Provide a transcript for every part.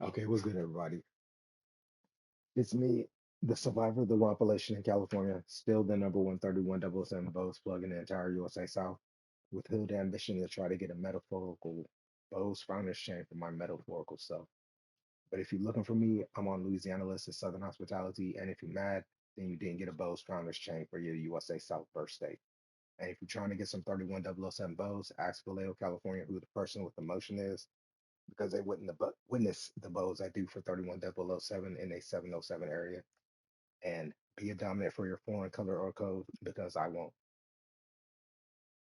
Okay, what's good, everybody? It's me, the survivor of the Wampulation in California, still the number 131 Bose plug in the entire USA South, with hood ambition to try to get a metaphorical Bose founder's chain for my metaphorical self. But if you're looking for me, I'm on Louisiana list of Southern Hospitality, and if you're mad, then you didn't get a Bose founder's chain for your USA South birthday. And if you're trying to get some 31007 Bose, ask Vallejo, California, who the person with the motion is, because they wouldn't witness the bows I do for 31007 in a 707 area, and be a dominant for your foreign color or code, because I won't.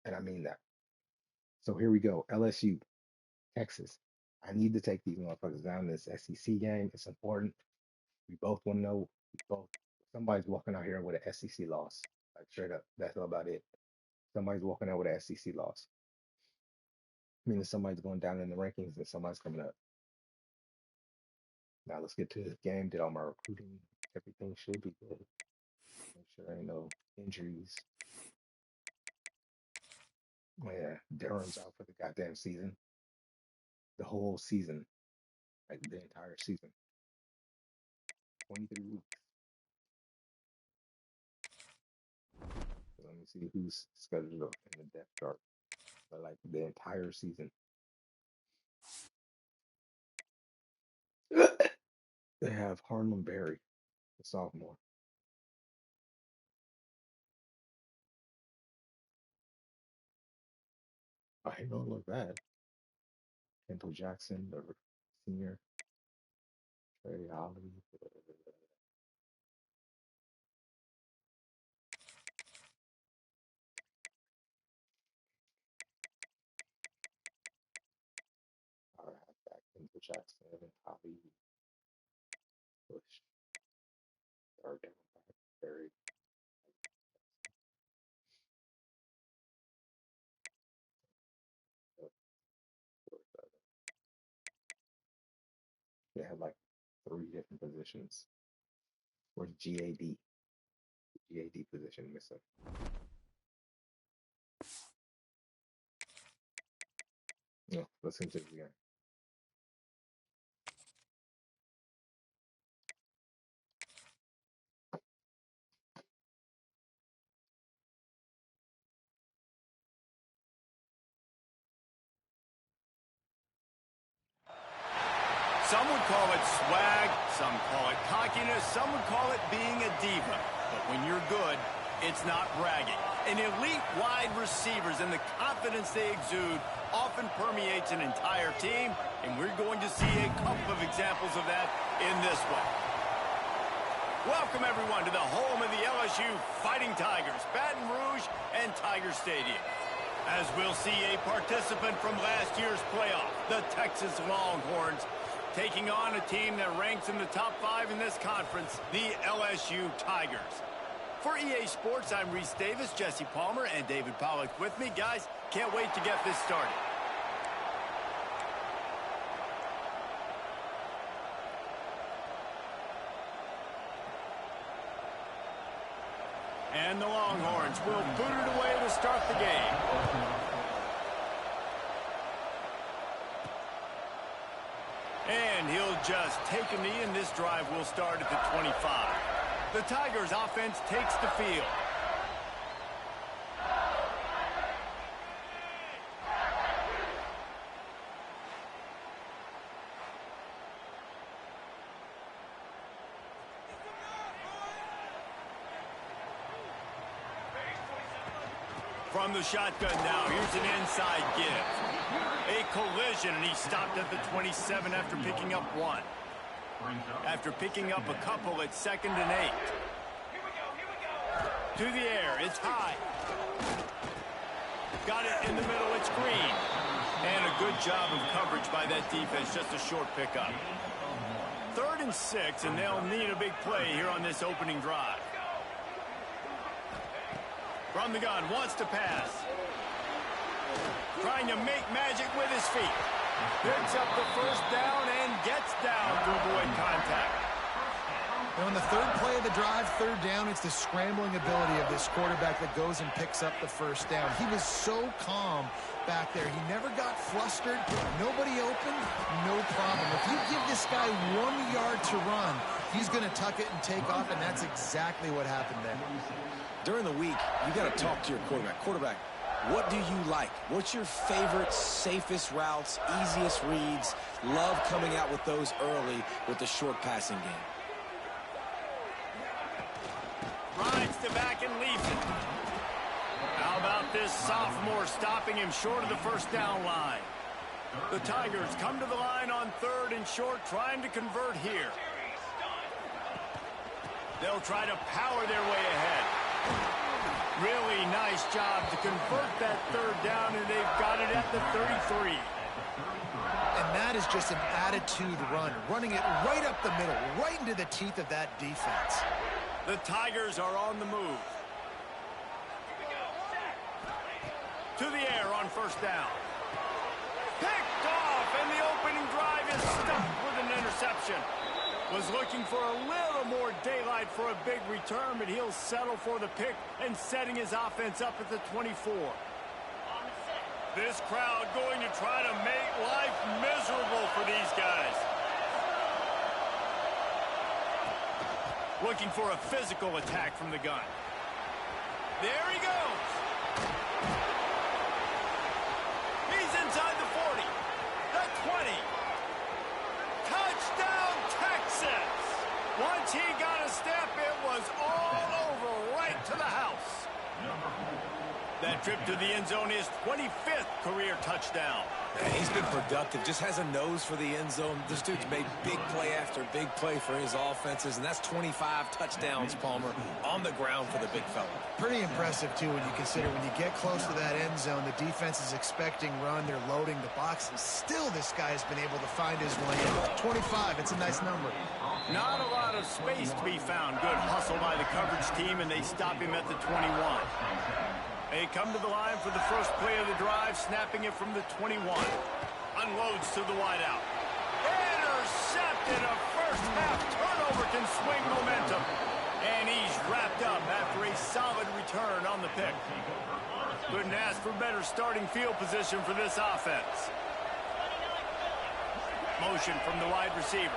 And I mean that. So here we go. LSU, Texas. I need to take these motherfuckers down in this SEC game. It's important. We both want to know. We both. Somebody's walking out here with an SEC loss. Like straight up. That's all about it. Somebody's walking out with an SEC loss. Meaning somebody's going down in the rankings and somebody's coming up. Now let's get to this game. Did all my recruiting. Everything should be good. Make sure there ain't no injuries. Oh, yeah, Durham's out for the goddamn season. The whole season. Like the entire season. 23 weeks. So let me see who's scheduled up in the depth chart for like the entire season. They have Harlem Berry, the sophomore. I don't look bad. Kendall Jackson, the senior. Trey Holly. Our halfback, Kendall Jackson, Holly, Bush. Third down back, Berry. They have like three different positions. Where's GAD? GAD position missing. No, listen to the game. Some would call it swag, some call it cockiness, some would call it being a diva. But when you're good, it's not bragging. An elite wide receivers and the confidence they exude often permeates an entire team, and we're going to see a couple of examples of that in this one. Welcome, everyone, to the home of the LSU Fighting Tigers, Baton Rouge and Tiger Stadium. As we'll see a participant from last year's playoff, the Texas Longhorns, taking on a team that ranks in the top 5 in this conference, the LSU Tigers. For EA Sports, I'm Reese Davis, Jesse Palmer, and David Pollack with me. Guys, can't wait to get this started. And the Longhorns will boot it away to start the game. And he'll just take a knee, and this drive will start at the 25. The Tigers' offense takes the field. From the shotgun now, here's an inside give. A collision, and he stopped at the 27 after picking up 1. After picking up a couple at 2nd and 8. To the air, it's high. Got it in the middle, it's green. And a good job of coverage by that defense, just a short pickup. 3rd and 6, and they'll need a big play here on this opening drive. From the gun, wants to pass. Trying to make magic with his feet. Picks up the first down and gets down to avoid contact. And on the third play of the drive, third down, it's the scrambling ability of this quarterback that goes and picks up the first down. He was so calm back there. He never got flustered. Nobody open, no problem. If you give this guy 1 yard to run, he's going to tuck it and take off, and that's exactly what happened there. During the week, you got to talk to your quarterback. Quarterback, what do you like? What's your favorite, safest routes, easiest reads? Love coming out with those early with the short passing game. Rides to back and leaves it. How about this sophomore stopping him short of the first down line? The Tigers come to the line on third and short, trying to convert here. They'll try to power their way ahead. Really nice job to convert that third down, and they've got it at the 33. And that is just an attitude run, running it right up the middle, right into the teeth of that defense. The Tigers are on the move. To the air on first down. Picked off, and the opening drive is stuffed with an interception. Was looking for a little more daylight for a big return, but he'll settle for the pick and setting his offense up at the 24. This crowd going to try to make life miserable for these guys. Looking for a physical attack from the gun. There he goes. He's inside the 40. The 20. Touchdown, Texas. Once he got a step, it was all over right to the house. That trip to the end zone is 25th career touchdown. He's been productive, just has a nose for the end zone. This dude's made big play after big play for his offenses, and that's 25 touchdowns, Palmer, on the ground for the big fella. Pretty impressive, too, when you consider when you get close to that end zone, the defense is expecting run, they're loading the box, and still this guy has been able to find his way in. 25, it's a nice number. Not a lot of space to be found. Good hustle by the coverage team, and they stop him at the 21. They come to the line for the first play of the drive, snapping it from the 21. Unloads to the wideout. Intercepted. A first-half turnover can swing momentum. And he's wrapped up after a solid return on the pick. Couldn't ask for better starting field position for this offense. Motion from the wide receiver.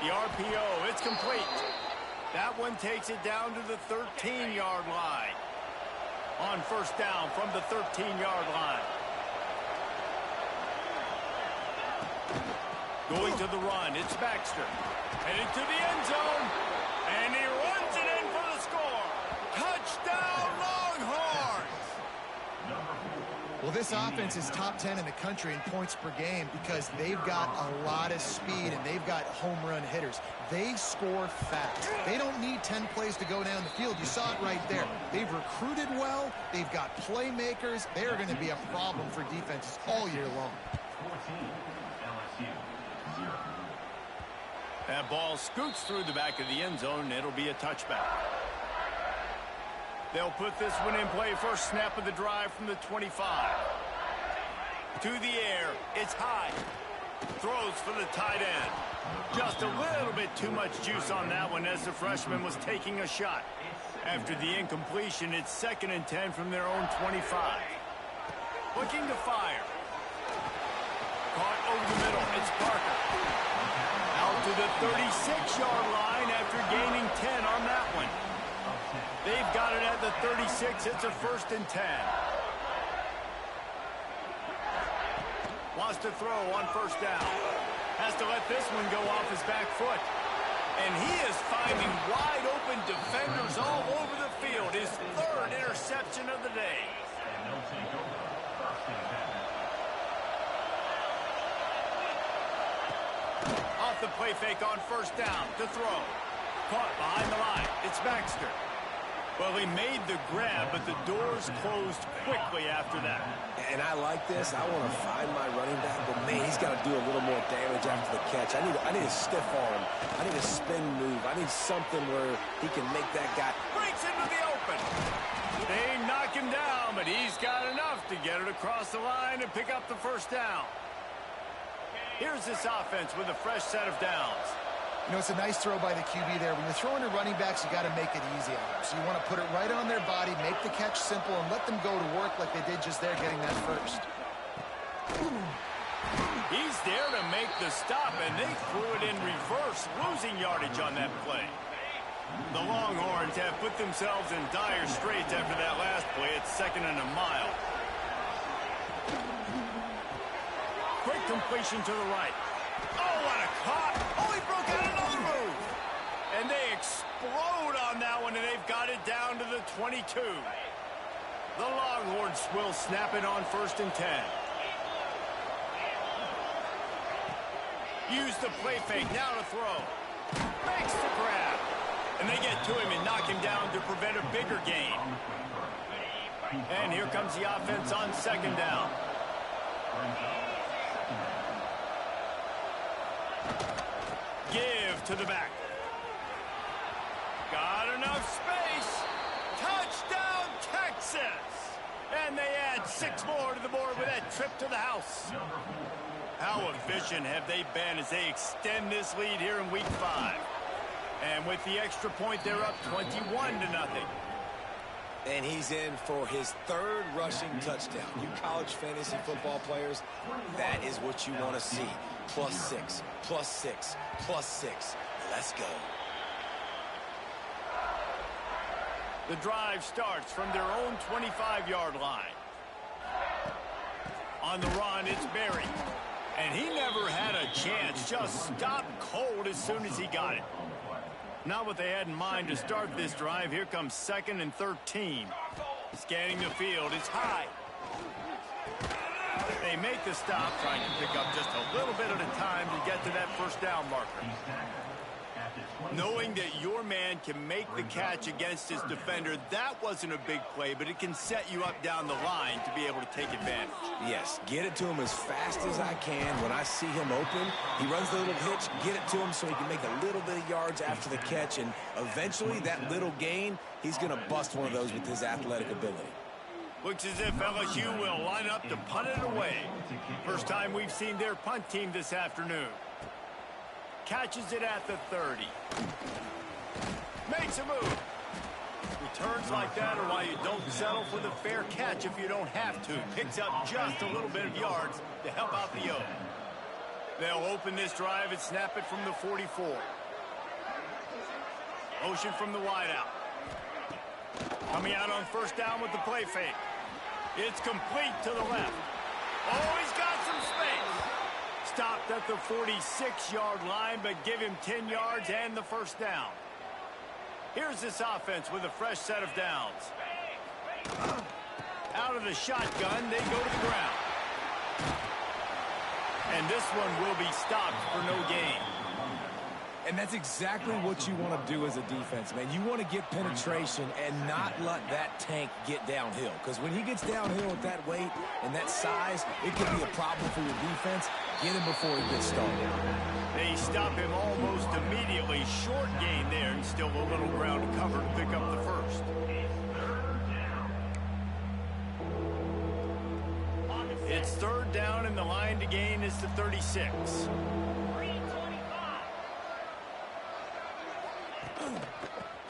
The RPO, it's complete. That one takes it down to the 13-yard line. On first down from the 13-yard line. Going to the run, it's Baxter. Headed to the end zone. And he runs it in for the score. Touchdown, Longhorns! Well, this offense is top 10 in the country in points per game because they've got a lot of speed and they've got home run hitters. They score fast. They don't need 10 plays to go down the field. You saw it right there. They've recruited well. They've got playmakers. They're going to be a problem for defenses all year long. 14, LSU, 0. That ball scoots through the back of the end zone, and it'll be a touchback. They'll put this one in play. First snap of the drive from the 25. To the air. It's high. Throws for the tight end. Just a little bit too much juice on that one as the freshman was taking a shot. After the incompletion, it's 2nd and 10 from their own 25. Looking to fire. Caught over the middle. It's Parker. Out to the 36-yard line after gaining 10 on that one. They've got it at the 36. It's a 1st and 10. Wants to throw on first down. Has to let this one go off his back foot. And he is finding wide open defenders all over the field. His 3rd interception of the day. And they'll take over 1st and 10. Off the play fake on first down to throw. Caught behind the line. It's Baxter. Well, he made the grab, but the doors closed quickly after that. And I like this. I want to find my running back, but man, he's got to do a little more damage after the catch. I need a stiff arm. I need a spin move. I need something where he can make that guy. Breaks into the open. They knock him down, but he's got enough to get it across the line and pick up the first down. Here's this offense with a fresh set of downs. You know, it's a nice throw by the QB there. When you're throwing to running backs, you got to make it easy on them. So you want to put it right on their body, make the catch simple, and let them go to work like they did just there getting that first. He's there to make the stop, and they threw it in reverse, losing yardage on that play. The Longhorns have put themselves in dire straits after that last play. It's 2nd and a mile. Quick completion to the right. Oh, what a caught. Oh, he broke out another move. And they explode on that one, and they've got it down to the 22. The Longhorns will snap it on 1st and 10. Use the play fake, now to throw. Makes the grab. And they get to him and knock him down to prevent a bigger gain. And here comes the offense on 2nd down. Give to the back. Got enough space. Touchdown, Texas. And they add 6 more to the board with that trip to the house. How efficient have they been as they extend this lead here in Week 5? And with the extra point, they're up 21-0. And he's in for his 3rd rushing touchdown. You college fantasy football players, that is what you want to see. +6, +6, +6. Let's go. The drive starts from their own 25-yard line. On the run, it's Berry. And he never had a chance, just stopped cold as soon as he got it. Not what they had in mind to start this drive. Here comes 2nd and 13. Scanning the field, it's high. They make the stop, trying to pick up just a little bit at a time to get to that 1st down marker. Knowing that your man can make the catch against his defender, that wasn't a big play, but it can set you up down the line to be able to take advantage. Yes, get it to him as fast as I can. When I see him open, he runs the little hitch, get it to him so he can make a little bit of yards after the catch, and eventually that little gain, he's going to bust one of those with his athletic ability. Looks as if LSU will line up to punt it away. First time we've seen their punt team this afternoon. Catches it at the 30. Makes a move. Returns like that are why you don't settle for the fair catch if you don't have to. Picks up just a little bit of yards to help out the O. They'll open this drive and snap it from the 44. Motion from the wideout. Coming out on 1st down with the play fake. It's complete to the left. Oh, he's got some space. Stopped at the 46-yard line, but give him 10 yards and the 1st down. Here's this offense with a fresh set of downs. Out of the shotgun, they go to the ground. And this one will be stopped for no gain. And that's exactly what you want to do as a defense, man. You want to get penetration and not let that tank get downhill. Because when he gets downhill with that weight and that size, it could be a problem for your defense. Get him before he gets started. They stop him almost immediately. Short gain there, and still a little ground to cover to pick up the 1st. It's 3rd down, and the line to gain is the 36.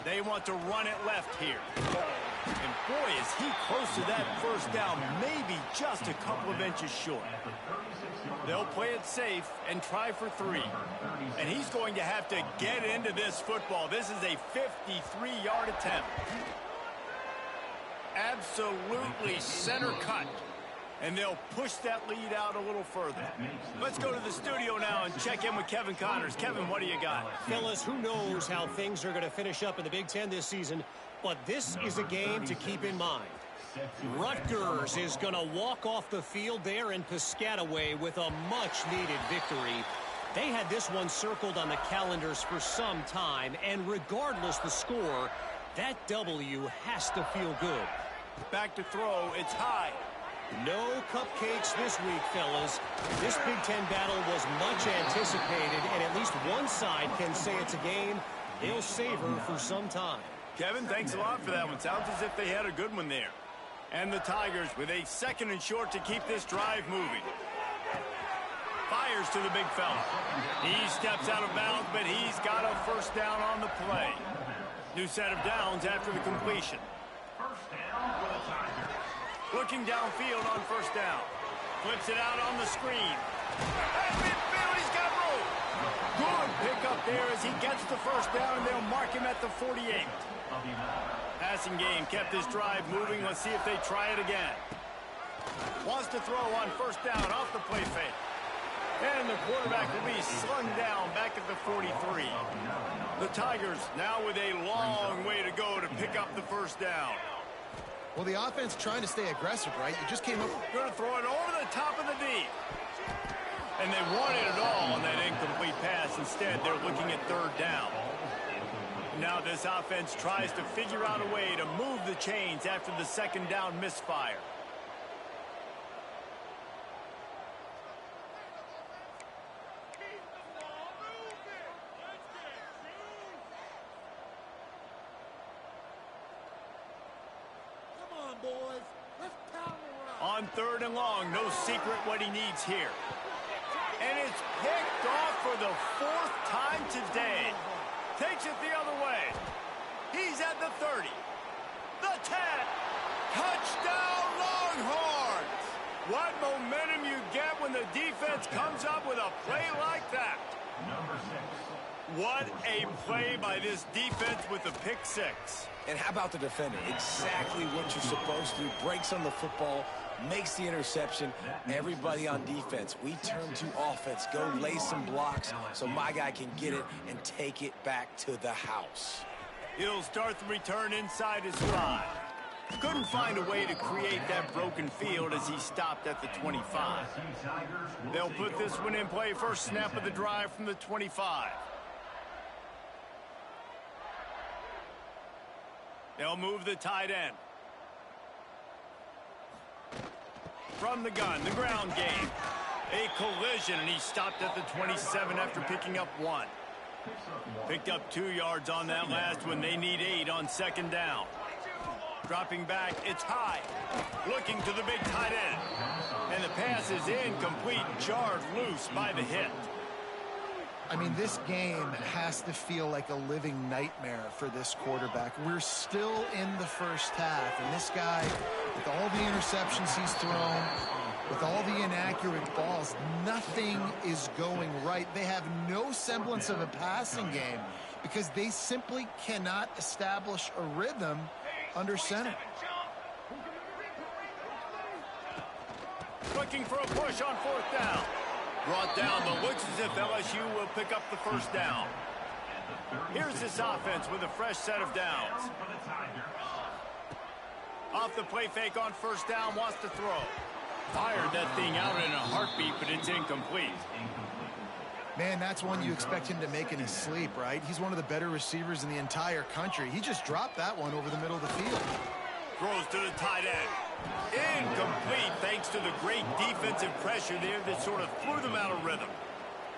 They want to run it left here. And boy, is he close to that 1st down, maybe just a couple of inches short. They'll play it safe and try for 3. And he's going to have to get into this football. This is a 53-yard attempt. Absolutely center cut. And they'll push that lead out a little further. Let's go to the studio now and check in with Kevin Connors. Kevin, what do you got? Fellas, who knows how things are going to finish up in the Big Ten this season, but this is a game to keep in mind. Rutgers is going to walk off the field there in Piscataway with a much-needed victory. They had this one circled on the calendars for some time, and regardless the score, that W has to feel good. Back to throw, it's high. No cupcakes this week, fellas. This Big Ten battle was much anticipated, and at least one side can say it's a game they'll savor for some time. Kevin, thanks a lot for that one. Sounds as if they had a good one there. And the Tigers with a 2nd and short to keep this drive moving. Fires to the big fella. He steps out of bounds, but he's got a first down on the play. New set of downs after the completion. First down for the Tigers. Looking downfield on first down. Flips it out on the screen. At midfield, he's got room. Good pickup there as he gets the first down, and they'll mark him at the 48. Passing game kept this drive moving. Let's see if they try it again. Wants to throw on first down off the play fake. And the quarterback will be slung down back at the 43. The Tigers now with a long way to go to pick up the first down. Well, the offense trying to stay aggressive, right? You just came up. Going to throw it over the top of the D. And they wanted it all on that incomplete pass. Instead, they're looking at third down. Now this offense tries to figure out a way to move the chains after the second down misfire. Boys, let's pound around. On third and long, no secret what he needs here. And it's picked off for the fourth time today. Takes it the other way. He's at the 30. The 10. Touchdown Longhorns! What momentum you get when the defense comes up with a play like that. Number 6. What a play by this defense with the pick six. And how about the defender? Exactly what you're supposed to do. Breaks on the football, makes the interception. Everybody on defense, we turn to offense. Go lay some blocks so my guy can get it and take it back to the house. He'll start the return inside his 5. Couldn't find a way to create that broken field as he stopped at the 25. They'll put this one in play. First snap of the drive from the 25. They'll move the tight end. From the gun, the ground game. A collision, and he stopped at the 27 after picking up 1. Picked up 2 yards on that last one. They need 8 on second down. Dropping back, it's high. Looking to the big tight end. And the pass is incomplete, jarred loose by the hit. I mean, this game has to feel like a living nightmare for this quarterback. We're still in the first half, and this guy, with all the interceptions he's thrown, with all the inaccurate balls, nothing is going right. They have no semblance of a passing game because they simply cannot establish a rhythm under center. Looking for a push on fourth down. Brought down, but looks as if LSU will pick up the first down. Here's this offense with a fresh set of downs. Off the play fake on first down, wants to throw. Fired that thing out in a heartbeat, but it's incomplete. Man, that's one you expect him to make in his sleep, right? He's one of the better receivers in the entire country. He just dropped that one over the middle of the field. Throws to the tight end. Incomplete thanks to the great defensive pressure there that sort of threw them out of rhythm.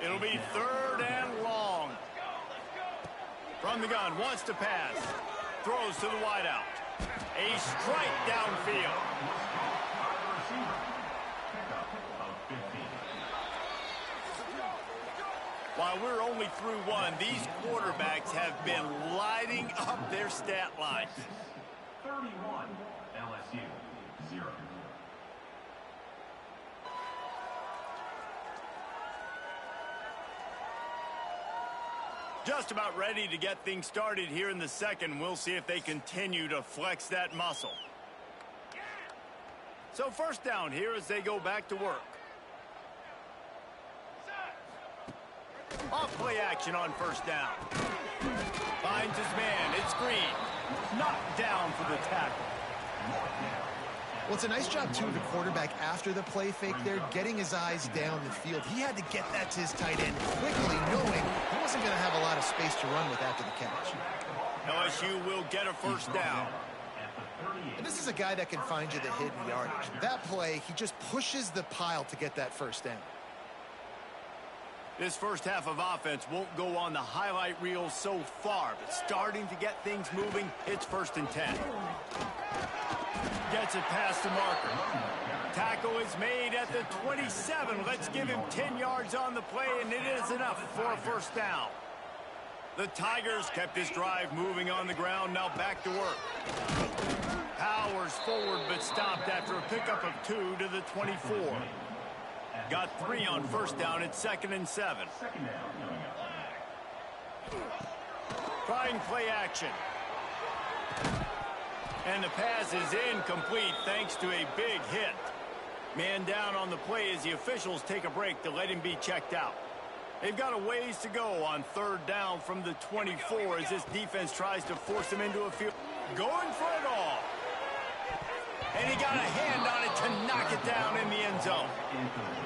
It'll be third and long. From the gun, wants to pass. Throws to the wideout. A strike downfield. While we're only through 1, these quarterbacks have been lighting up their stat lines. 31, LSU, 0. Just about ready to get things started here in the second. We'll see if they continue to flex that muscle. So first down here as they go back to work. Off play action on first down. Finds his man. It's Green. Knocked down for the tackle. Well, it's a nice job, too, of the quarterback after the play fake there, getting his eyes down the field. He had to get that to his tight end quickly, knowing he wasn't going to have a lot of space to run with after the catch. LSU will get a first down. And this is a guy that can find you the hidden yardage. That play, he just pushes the pile to get that first down. This first half of offense won't go on the highlight reel so far, but starting to get things moving, it's 1st and 10. Gets it past the marker. Tackle is made at the 27. Let's give him 10 yards on the play, and it is enough for a first down. The Tigers kept this drive moving on the ground. Now back to work. Powers forward, but stopped after a pickup of 2 to the 24. Got 3 on first down at 2nd and 7. Trying play action. And the pass is incomplete thanks to a big hit. Man down on the play as the officials take a break to let him be checked out. They've got a ways to go on 3rd down from the 24 as this defense tries to force them into a field. Going for it all. And he got a hand on it to knock it down in the end zone.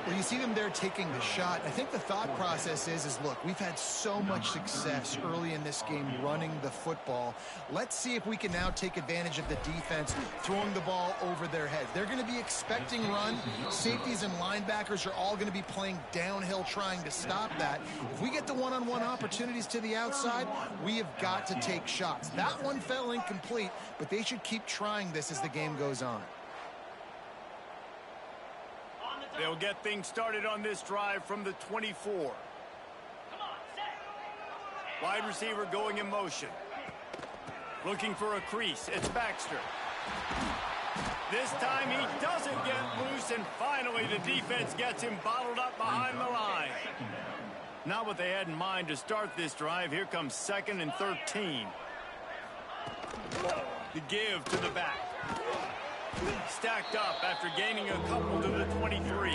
Well, you see them there taking the shot. I think the thought process is look, we've had so much success early in this game running the football. Let's see if we can now take advantage of the defense throwing the ball over their heads. They're going to be expecting run. Safeties and linebackers are all going to be playing downhill trying to stop that. If we get the one-on-one opportunities to the outside, we have got to take shots. That one fell incomplete, but they should keep trying this as the game goes on. They'll get things started on this drive from the 24. Wide receiver going in motion. Looking for a crease. It's Baxter. This time he doesn't get loose, and finally the defense gets him bottled up behind the line. Not what they had in mind to start this drive. Here comes 2nd and 13. The give to the back. Stacked up after gaining a couple to the 23.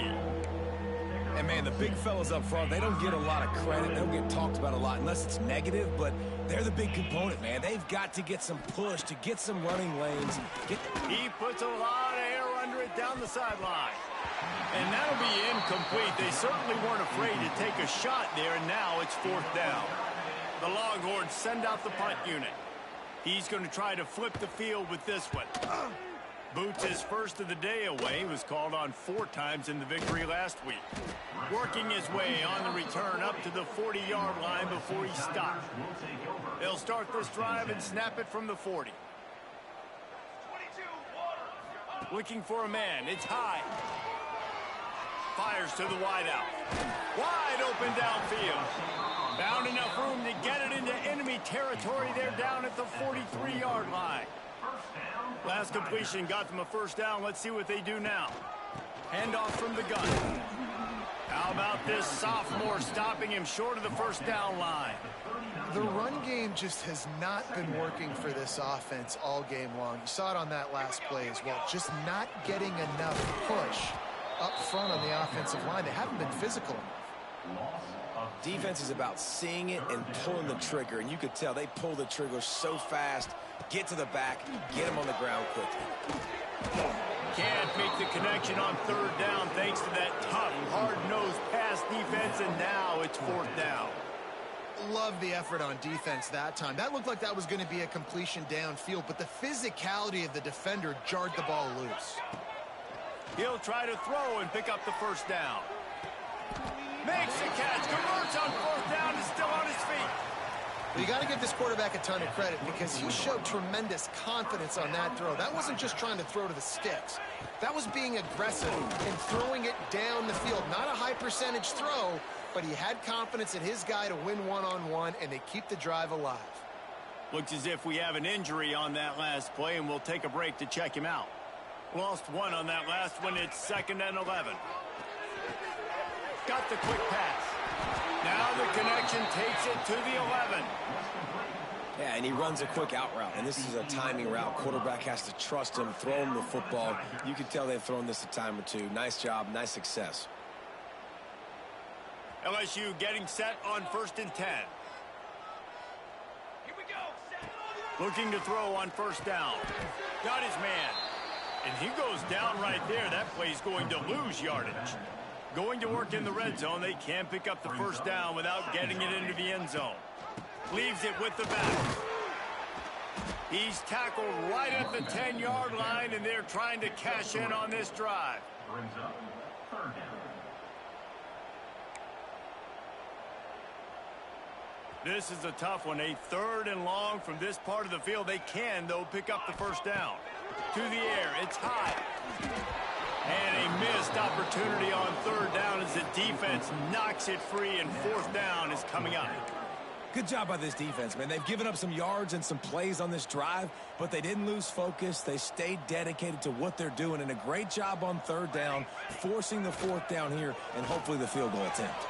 And, man, the big fellas up front, they don't get a lot of credit. They don't get talked about a lot unless it's negative, but they're the big component, man. They've got to get some push to get some running lanes. He puts a lot of air under it down the sideline. And that'll be incomplete. They certainly weren't afraid to take a shot there, and now it's 4th down. The Longhorns send out the punt unit. He's going to try to flip the field with this one. Boots his first of the day away. He was called on 4 times in the victory last week. Working his way on the return up to the 40-yard line before he stopped. They'll start this drive and snap it from the 40. Looking for a man. It's high. Fires to the wideout. Wide open downfield. Found enough room to get it into enemy territory. They're down at the 43-yard line. Last completion got them a first down. Let's see what they do now. Handoff from the gun. How about this sophomore stopping him short of the first down line? The run game just has not been working for this offense all game long. You saw it on that last play as well. Just not getting enough push up front on the offensive line. They haven't been physical enough. Defense is about seeing it and pulling the trigger, and you could tell they pull the trigger so fast, get to the back, get him on the ground quickly. Can't make the connection on 3rd down thanks to that tough, hard-nosed pass defense, and now it's 4th down. Love the effort on defense that time. That looked like that was going to be a completion downfield, but the physicality of the defender jarred the ball loose. He'll try to throw and pick up the first down. Makes the catch, converts on 4th down, is still on his feet. Well, you got to give this quarterback a ton of credit because he showed tremendous confidence on that throw. That wasn't just trying to throw to the sticks. That was being aggressive and throwing it down the field. Not a high percentage throw, but he had confidence in his guy to win one-on-one, and they keep the drive alive. Looks as if we have an injury on that last play, and we'll take a break to check him out. Lost 1 on that last one. It's 2nd and 11. Got the quick pass. Now the connection takes it to the 11. Yeah, and he runs a quick out route, and this is a timing route. Quarterback has to trust him, throw him the football. You can tell they've thrown this a time or two. Nice job, nice success. LSU getting set on 1st and 10. Here we go. Looking to throw on 1st down. Got his man. And he goes down right there. That play's going to lose yardage. Going to work in the red zone. They can't pick up the first down without getting it into the end zone. Leaves it with the back. He's tackled right at the 10-yard line, and they're trying to cash in on this drive. Brings up 3rd down. This is a tough one. A 3rd and long from this part of the field. They can, though, pick up the first down. To the air. It's high. And a missed opportunity on third down as the defense knocks it free, and fourth down is coming up. Good job by this defense, man. They've given up some yards and some plays on this drive, but they didn't lose focus. They stayed dedicated to what they're doing, and a great job on third down, forcing the fourth down here, and hopefully the field goal attempt.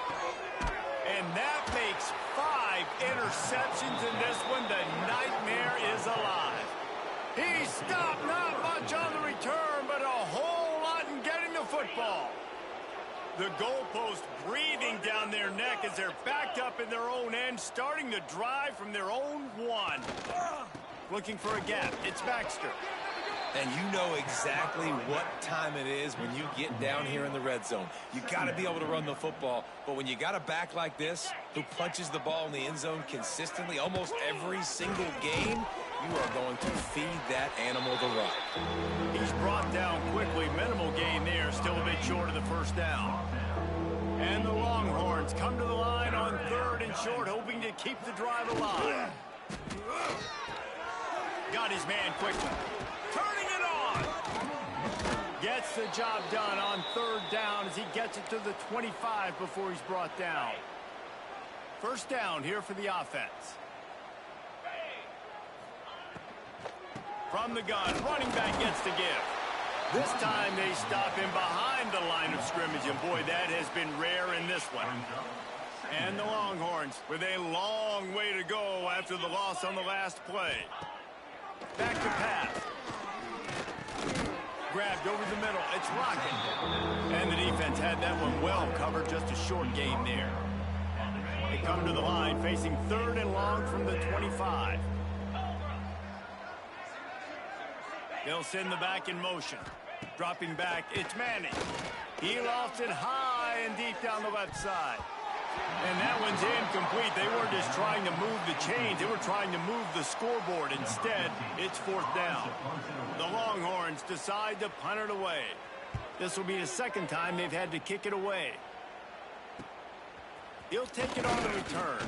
And that makes 5 interceptions in this one. The nightmare is alive. He stopped, not much on the return, but a whole lot in getting the football. The goalpost breathing down their neck as they're backed up in their own end, starting the drive from their own 1. Looking for a gap. It's Baxter. And you know exactly what time it is when you get down here in the red zone. You got to be able to run the football, but when you got a back like this who punches the ball in the end zone consistently almost every single game, you are going to feed that animal the rock. He's brought down quickly. Minimal gain there. Still a bit short of the first down. And the Longhorns come to the line on third and short, hoping to keep the drive alive. Got his man quickly. Turning it on. Gets the job done on third down as he gets it to the 25 before he's brought down. First down here for the offense. From the gun, running back gets the give. This time they stop him behind the line of scrimmage, and boy, that has been rare in this one. And the Longhorns with a long way to go after the loss on the last play. Back to pass. Grabbed over the middle. It's rocking. And the defense had that one well covered. Just a short game there. They come to the line facing third and long from the 25. They'll send the back in motion. Dropping back, it's Manning. He lofts it high and deep down the left side. And that one's incomplete. They weren't just trying to move the chains. They were trying to move the scoreboard. Instead, it's fourth down. The Longhorns decide to punt it away. This will be the second time they've had to kick it away. He'll take it on the return.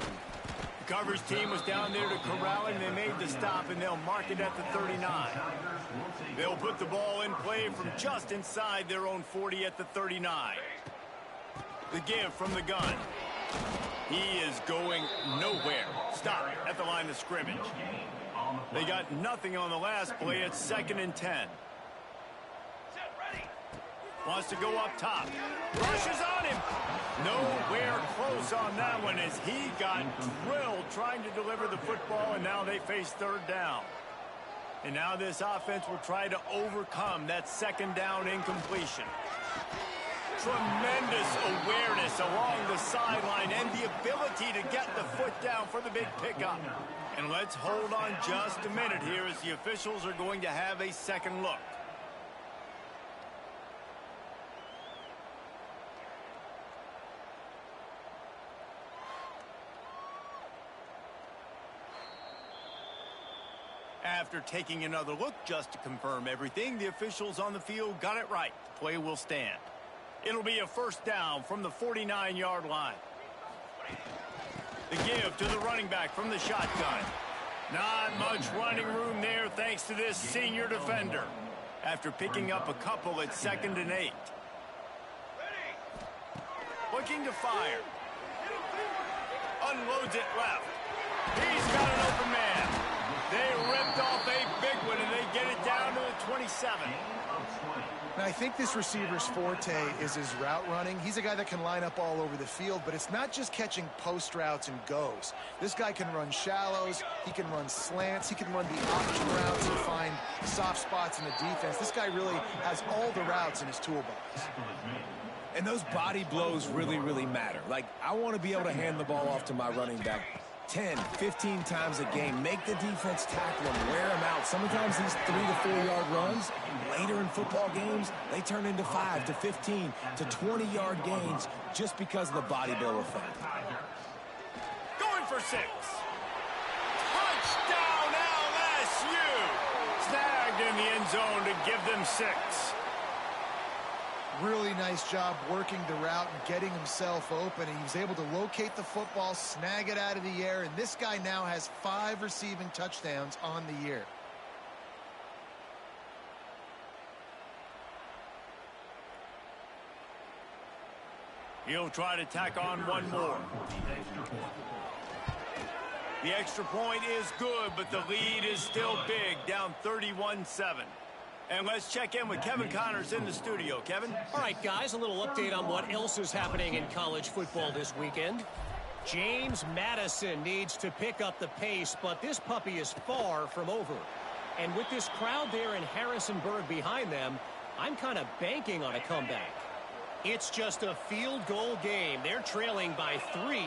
The coverage team was down there to corral him. They made the stop, and they'll mark it at the 39. They'll put the ball in play from just inside their own 40 at the 39. The give from the gun. He is going nowhere. Stop at the line of scrimmage. They got nothing on the last play. It's 2nd and 10. Wants to go up top. Rushes on him. Nowhere close on that one as he got drilled trying to deliver the football, and now they face third down. And now this offense will try to overcome that second down incompletion. Tremendous awareness along the sideline and the ability to get the foot down for the big pickup. And let's hold on just a minute here as the officials are going to have a second look. After taking another look just to confirm everything, the officials on the field got it right. The play will stand. It'll be a first down from the 49-yard line. The give to the running back from the shotgun. Not much running room there thanks to this senior defender. After picking up a couple at 2nd and 8. Looking to fire. Unloads it left. He's got an open man. They ripped off a big one, and they get it down to the 27. Now, I think this receiver's forte is his route running. He's a guy that can line up all over the field, but it's not just catching post routes and goes. This guy can run shallows. He can run slants. He can run the option routes and find soft spots in the defense. This guy really has all the routes in his toolbox. And those body blows really, really matter. Like, I want to be able to hand the ball off to my running back 10, 15 times a game. Make the defense tackle him, wear him out. Sometimes these 3 to 4 yard runs, later in football games, they turn into 5 to 15 to 20 yard gains just because of the body blow effect. Going for 6. Touchdown LSU! Snagged in the end zone to give them 6. Really nice job working the route and getting himself open. He was able to locate the football, snag it out of the air, and this guy now has 5 receiving touchdowns on the year. He'll try to tack on one more. The extra point is good, but the lead is still big, down 31-7. And let's check in with Kevin Connors in the studio. Kevin? All right, guys, a little update on what else is happening in college football this weekend. James Madison needs to pick up the pace, but this puppy is far from over. And with this crowd there in Harrisonburg behind them, I'm kind of banking on a comeback. It's just a field goal game. They're trailing by 3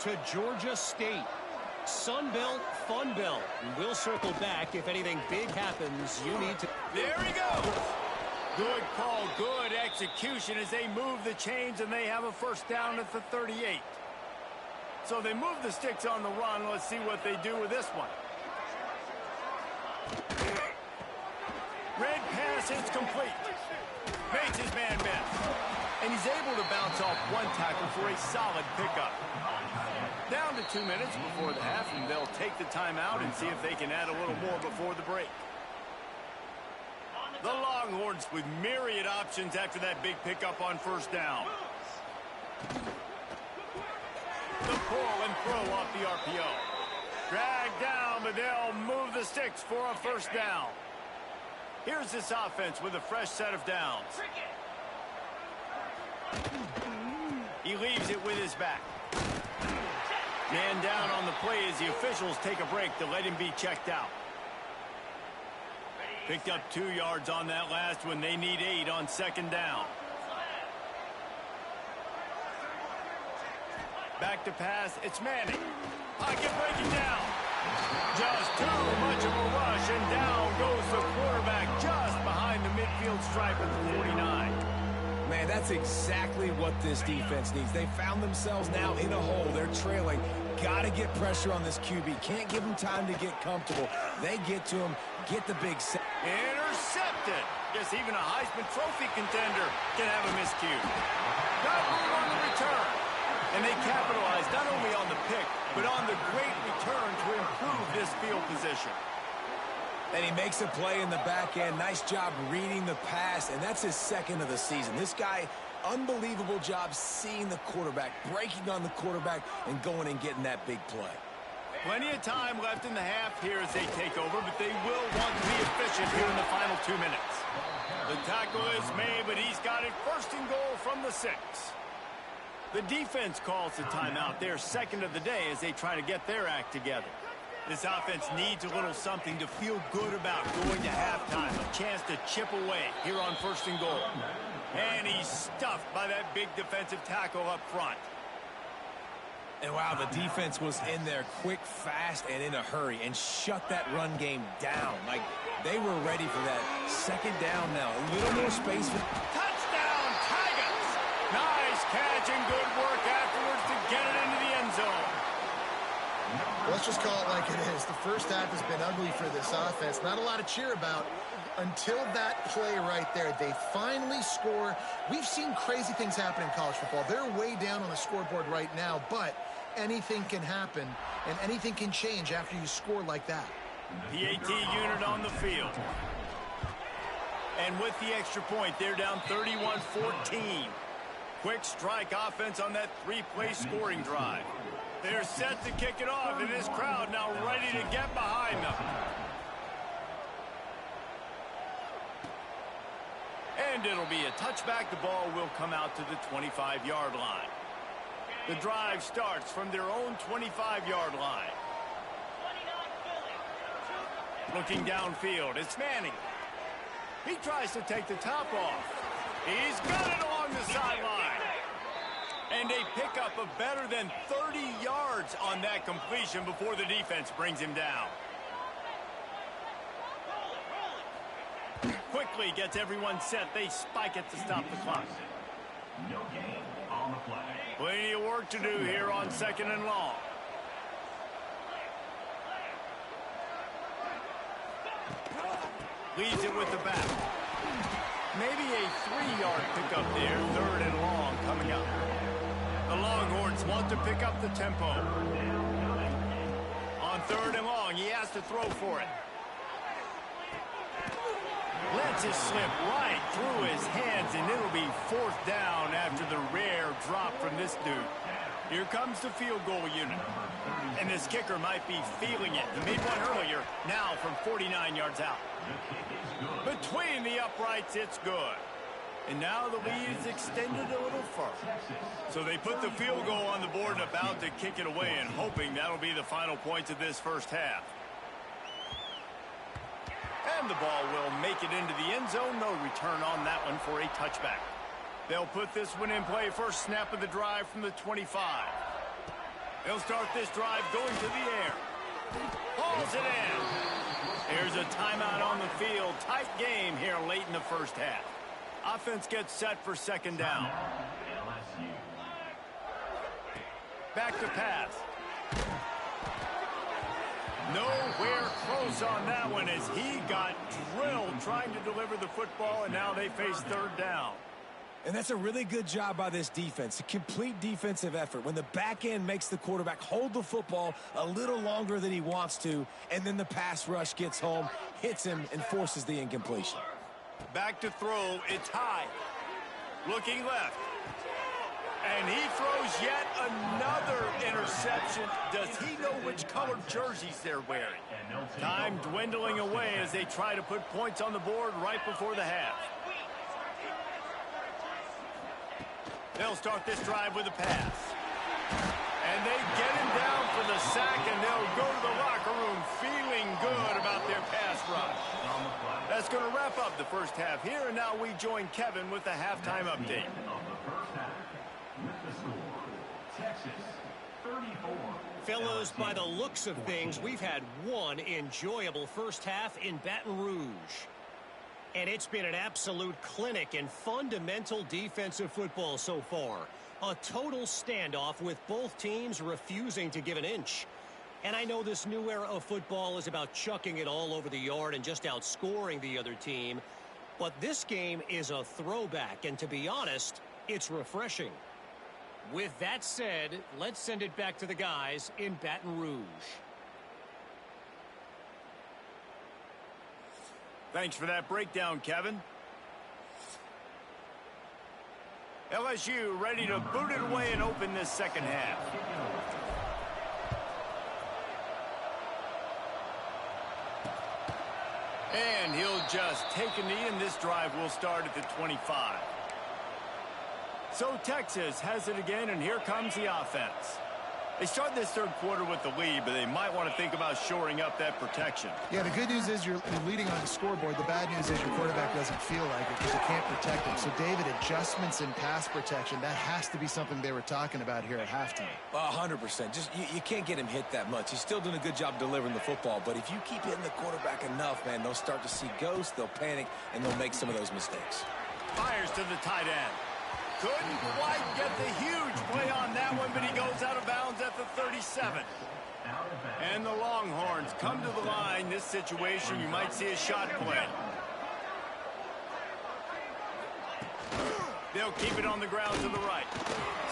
to Georgia State. Sunbelt, Funbelt. We'll circle back if anything big happens. You need to... There he goes. Good call, good execution as they move the chains and they have a first down at the 38. So they move the sticks on the run. Let's see what they do with this one. Red pass is complete. Makes his man miss. And he's able to bounce off one tackle for a solid pickup. Down to 2 minutes before the half, and they'll take the timeout and see if they can add a little more before the break. The Longhorns with myriad options after that big pickup on first down. The pull and throw off the RPO. Dragged down, but they'll move the sticks for a first down. Here's this offense with a fresh set of downs. He leaves it with his back. Man down on the play as the officials take a break to let him be checked out. Picked up 2 yards on that last one. They need 8 on second down. Back to pass. It's Manning. Pocket breaking down. Just too much of a rush, and down goes the quarterback just behind the midfield stripe at the 49. Man, that's exactly what this defense needs. They found themselves now in a hole. They're trailing. Got to get pressure on this QB. Can't give him time to get comfortable. They get to him, get the big sack. Intercepted. Guess even a Heisman Trophy contender can have a miscue. Got room on the return. And they capitalized not only on the pick, but on the great return to improve this field position. And he makes a play in the back end. Nice job reading the pass, and that's his second of the season. This guy, unbelievable job seeing the quarterback, breaking on the quarterback, and going and getting that big play. Plenty of time left in the half here as they take over, but they will want to be efficient here in the final 2 minutes. The tackle is made, but he's got it first and goal from the 6. The defense calls the timeout. They're second of the day as they try to get their act together. This offense needs a little something to feel good about going to halftime. A chance to chip away here on first and goal. And he's stuffed by that big defensive tackle up front. And wow, the defense was in there quick, fast, and in a hurry and shut that run game down. Like, they were ready for that. Second down now. A little more space. Touchdown, Tigers! Nice catch and good work afterwards to get it into the end zone. Let's just call it like it is. The first half has been ugly for this offense. Not a lot to cheer about until that play right there. They finally score. We've seen crazy things happen in college football. They're way down on the scoreboard right now, but anything can happen, and anything can change after you score like that. PAT unit on the field. And with the extra point, they're down 31-14. Quick strike offense on that 3-play scoring drive. They're set to kick it off, and this crowd now ready to get behind them. And it'll be a touchback. The ball will come out to the 25-yard line. The drive starts from their own 25-yard line. Looking downfield, it's Manning. He tries to take the top off. He's got it along the sideline. And a pickup of better than 30 yards on that completion before the defense brings him down. Quickly gets everyone set. They spike it to stop the clock. No gain on the play. Plenty of work to do here on second and long. Leads it with the back. Maybe a 3-yard pickup there. Third and long coming up. The Longhorns want to pick up the tempo. On third and long, he has to throw for it. Lets it slip right through his hands, and it'll be fourth down after the rare drop from this dude. Here comes the field goal unit. And this kicker might be feeling it. He made one earlier, now from 49 yards out. Between the uprights, it's good. And now the lead is extended a little further. So they put the field goal on the board and about to kick it away and hoping that'll be the final points of this first half. And the ball will make it into the end zone. No return on that one for a touchback. They'll put this one in play. First snap of the drive from the 25. They'll start this drive going to the air. Hauls it in. Here's a timeout on the field. Tight game here late in the first half. Offense gets set for second down. Back to pass. Nowhere close on that one as he got drilled trying to deliver the football, and now they face third down. And that's a really good job by this defense, a complete defensive effort. When the back end makes the quarterback hold the football a little longer than he wants to, and then the pass rush gets home, hits him, and forces the incompletion. Back to throw, it's high. Looking left. And he throws yet another interception. Does he know which colored jerseys they're wearing? Time dwindling away as they try to put points on the board right before the half. They'll start this drive with a pass. And they get him down for the sack, and they'll go to the locker room feeling good about their pass rush. That's going to wrap up the first half here, and now we join Kevin with the halftime update. Fellows, by the looks of things, we've had one enjoyable first half in Baton Rouge. And it's been an absolute clinic in fundamental defensive football so far. A total standoff with both teams refusing to give an inch. And I know this new era of football is about chucking it all over the yard and just outscoring the other team. But this game is a throwback, and to be honest, it's refreshing. With that said, let's send it back to the guys in Baton Rouge. Thanks for that breakdown, Kevin. LSU ready to boot it away and open this second half. And he'll just take a knee, and this drive will start at the 25. So Texas has it again, and here comes the offense. They start this third quarter with the lead, but they might want to think about shoring up that protection. Yeah, the good news is you're leading on the scoreboard. The bad news is your quarterback doesn't feel like it because you can't protect him. So, David, adjustments in pass protection, that has to be something they were talking about here at halftime. 100%. Just you can't get him hit that much. He's still doing a good job delivering the football, but if you keep hitting the quarterback enough, man, they'll start to see ghosts, they'll panic, and they'll make some of those mistakes. Fires to the tight end. Couldn't quite get the huge play on that one, but he goes out of bounds at the 37. And the Longhorns come to the line. This situation, you might see a shot play. They'll keep it on the ground to the right.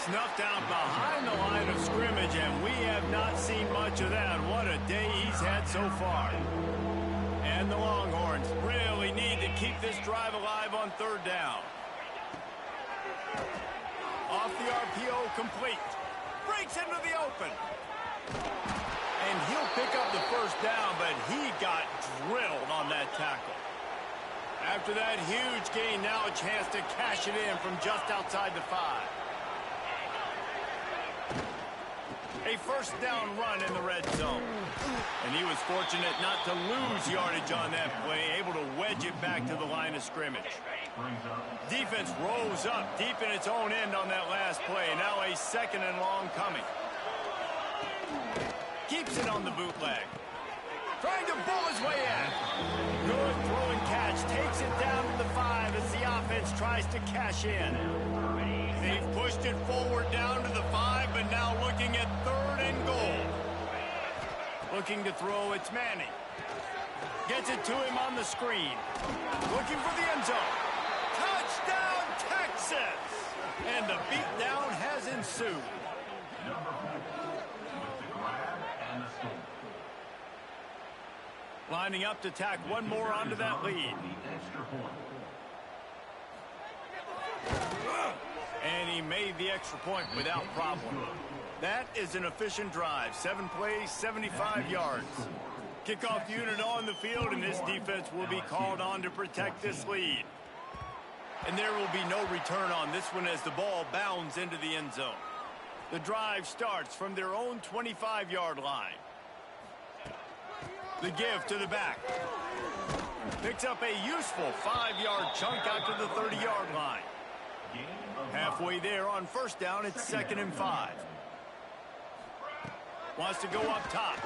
Snuffed out behind the line of scrimmage, and we have not seen much of that. What a day he's had so far. And the Longhorns really need to keep this drive alive on third down. Off the RPO, complete. Breaks into the open. And he'll pick up the first down, but he got drilled on that tackle. After that huge gain, now a chance to cash it in from just outside the 5. A first down run in the red zone. And he was fortunate not to lose yardage on that play, able to wedge it back to the line of scrimmage. Defense rose up deep in its own end on that last play. Now a second and long coming. Keeps it on the bootleg. Trying to bull his way in. Good throw and catch. Takes it down to the 5 as the offense tries to cash in. They've pushed it forward down to the 5, but now looking at third and goal. Looking to throw, it's Manning. Gets it to him on the screen. Looking for the end zone. Touchdown, Texas! And the beatdown has ensued. Lining up to tack one more onto that lead. And he may receive the extra point without problem. That is an efficient drive. 7 plays, 75 yards. Kickoff unit on the field, and this defense will be called on to protect this lead. And there will be no return on this one as the ball bounds into the end zone. The drive starts from their own 25-yard line. The give to the back. Picks up a useful 5-yard chunk out to the 30-yard line. Halfway there on first down, it's 2nd and 5. Wants to go up top.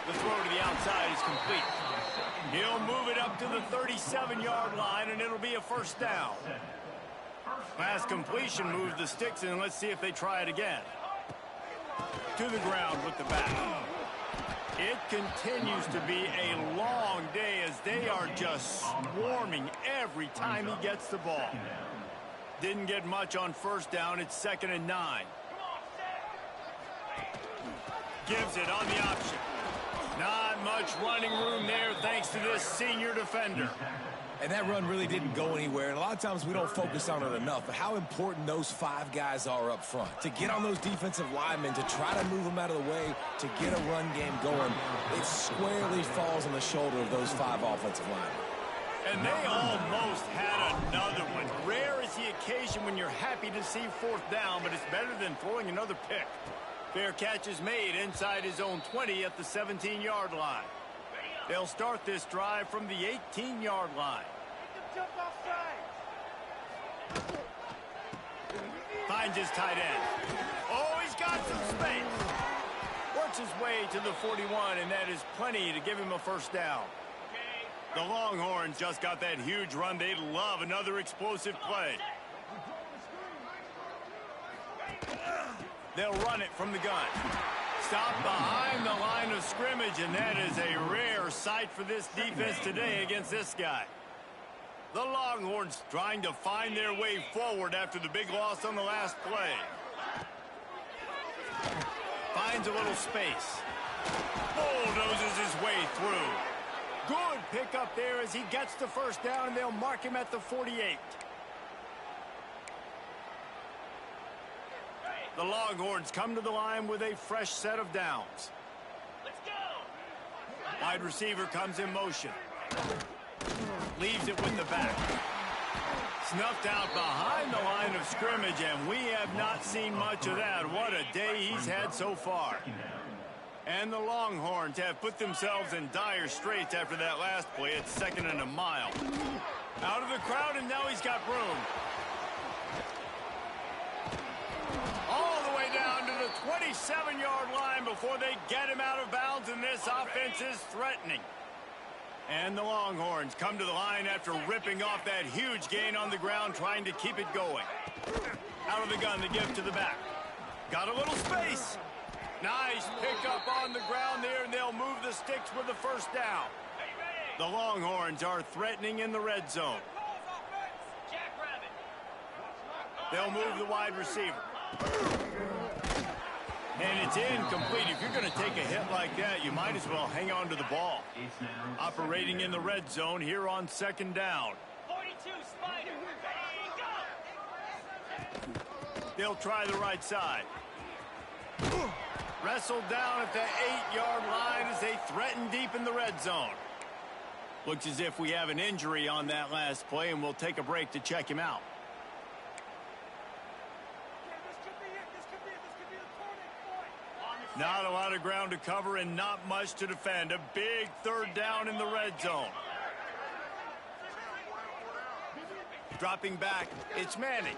The throw to the outside is complete. He'll move it up to the 37-yard line, and it'll be a first down. Pass completion moves the sticks, and let's see if they try it again. To the ground with the back. It continues to be a long day as they are just swarming every time he gets the ball. Didn't get much on first down. It's 2nd and 9. Gives it on the option. Not much running room there thanks to this senior defender. And that run really didn't go anywhere. And a lot of times we don't focus on it enough, but how important those 5 guys are up front. To get on those defensive linemen, to try to move them out of the way, to get a run game going, it squarely falls on the shoulder of those 5 offensive linemen. And they almost had another one. Rare is the occasion when you're happy to see 4th down, but it's better than throwing another pick. Fair catch is made inside his own 20 at the 17-yard line. They'll start this drive from the 18-yard line. Finds his tight end. Oh, he's got some space. Works his way to the 41, and that is plenty to give him a first down. The Longhorns just got that huge run. They'd love another explosive play. They'll run it from the gun. Stop behind the line of scrimmage, and that is a rare sight for this defense today against this guy. The Longhorns trying to find their way forward after the big loss on the last play. Finds a little space. Bulldozes his way through. Good pickup there as he gets the first down, and they'll mark him at the 48. The Longhorns come to the line with a fresh set of downs. Let's go. Wide receiver comes in motion. Leaves it with the back. Snuffed out behind the line of scrimmage, and we have not seen much of that. What a day he's had so far. And the Longhorns have put themselves in dire straits after that last play. It's 2nd and a mile. Out of the crowd, and now he's got room. All the way down to the 27-yard line before they get him out of bounds, and this offense is threatening. And the Longhorns come to the line after ripping off that huge gain on the ground, trying to keep it going. Out of the gun, the give to the back. Got a little space. Nice pickup on the ground there, and they'll move the sticks with the first down. The Longhorns are threatening in the red zone. They'll move the wide receiver. And it's incomplete. If you're going to take a hit like that, you might as well hang on to the ball. Operating in the red zone here on 2nd down. 42, Spider. Ready, go. They'll try the right side. Wrestled down at the 8-yard line as they threaten deep in the red zone. Looks as if we have an injury on that last play, and we'll take a break to check him out. Not a lot of ground to cover and not much to defend. A big 3rd down in the red zone. Dropping back, it's Manning.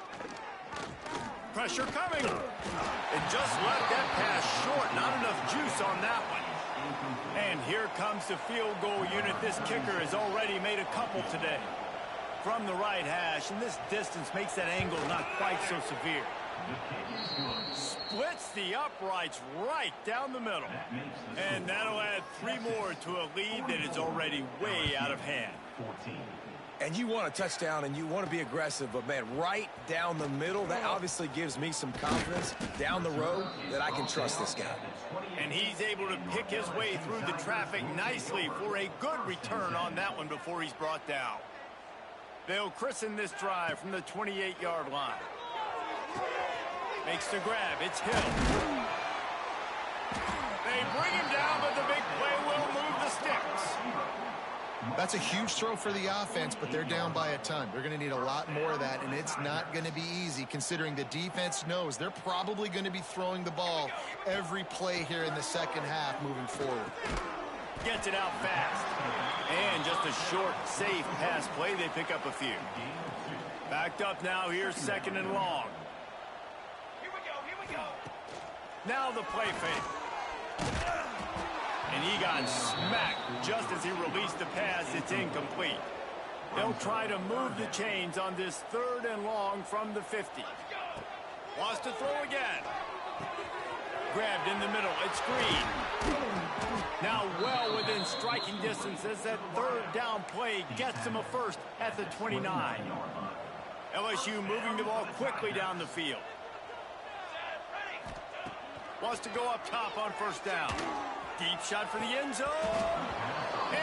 Pressure coming. And just left that pass short. Not enough juice on that one. And here comes the field goal unit. This kicker has already made a couple today. From the right hash, and this distance makes that angle not quite so severe. Splits the uprights right down the middle. And that'll add 3 more to a lead that is already way out of hand. And you want a touchdown and you want to be aggressive, but man, right down the middle, that obviously gives me some confidence down the road that I can trust this guy. And he's able to pick his way through the traffic nicely for a good return on that one before he's brought down. They'll christen this drive from the 28-yard line. Makes the grab. It's Hill. They bring him down, but the big play will move the sticks. That's a huge throw for the offense, but they're down by a ton. They're going to need a lot more of that, and it's not going to be easy considering the defense knows they're probably going to be throwing the ball every play here in the second half moving forward. Gets it out fast. And just a short, safe pass play. They pick up a few. Backed up now. Here's second and long. Here we go. Now the play fake. And he got smacked just as he released the pass. It's incomplete. They'll try to move the chains on this third and long from the 50. Wants to throw again. Grabbed in the middle. It's Green. Now well within striking distance as that third down play gets him a first at the 29. LSU moving the ball quickly down the field. Wants to go up top on first down. Deep shot for the end zone.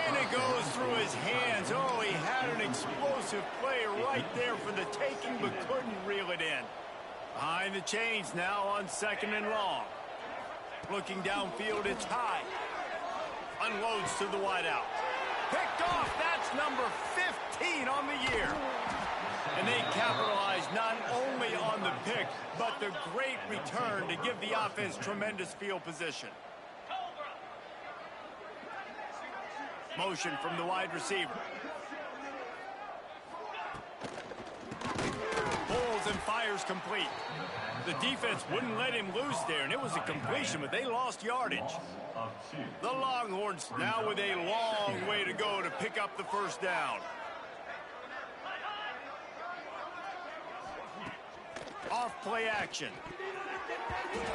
And it goes through his hands. Oh, he had an explosive play right there for the taking, but couldn't reel it in. Behind the chains now on second and long. Looking downfield, it's high. Unloads to the wideout. Picked off. That's number 15 on the year. And they capitalize not only on the pick, but the great return to give the offense tremendous field position. Motion from the wide receiver. Pulls and fires complete. The defense wouldn't let him loose there, and it was a completion, but they lost yardage. The Longhorns now with a long way to go to pick up the first down. Off play action.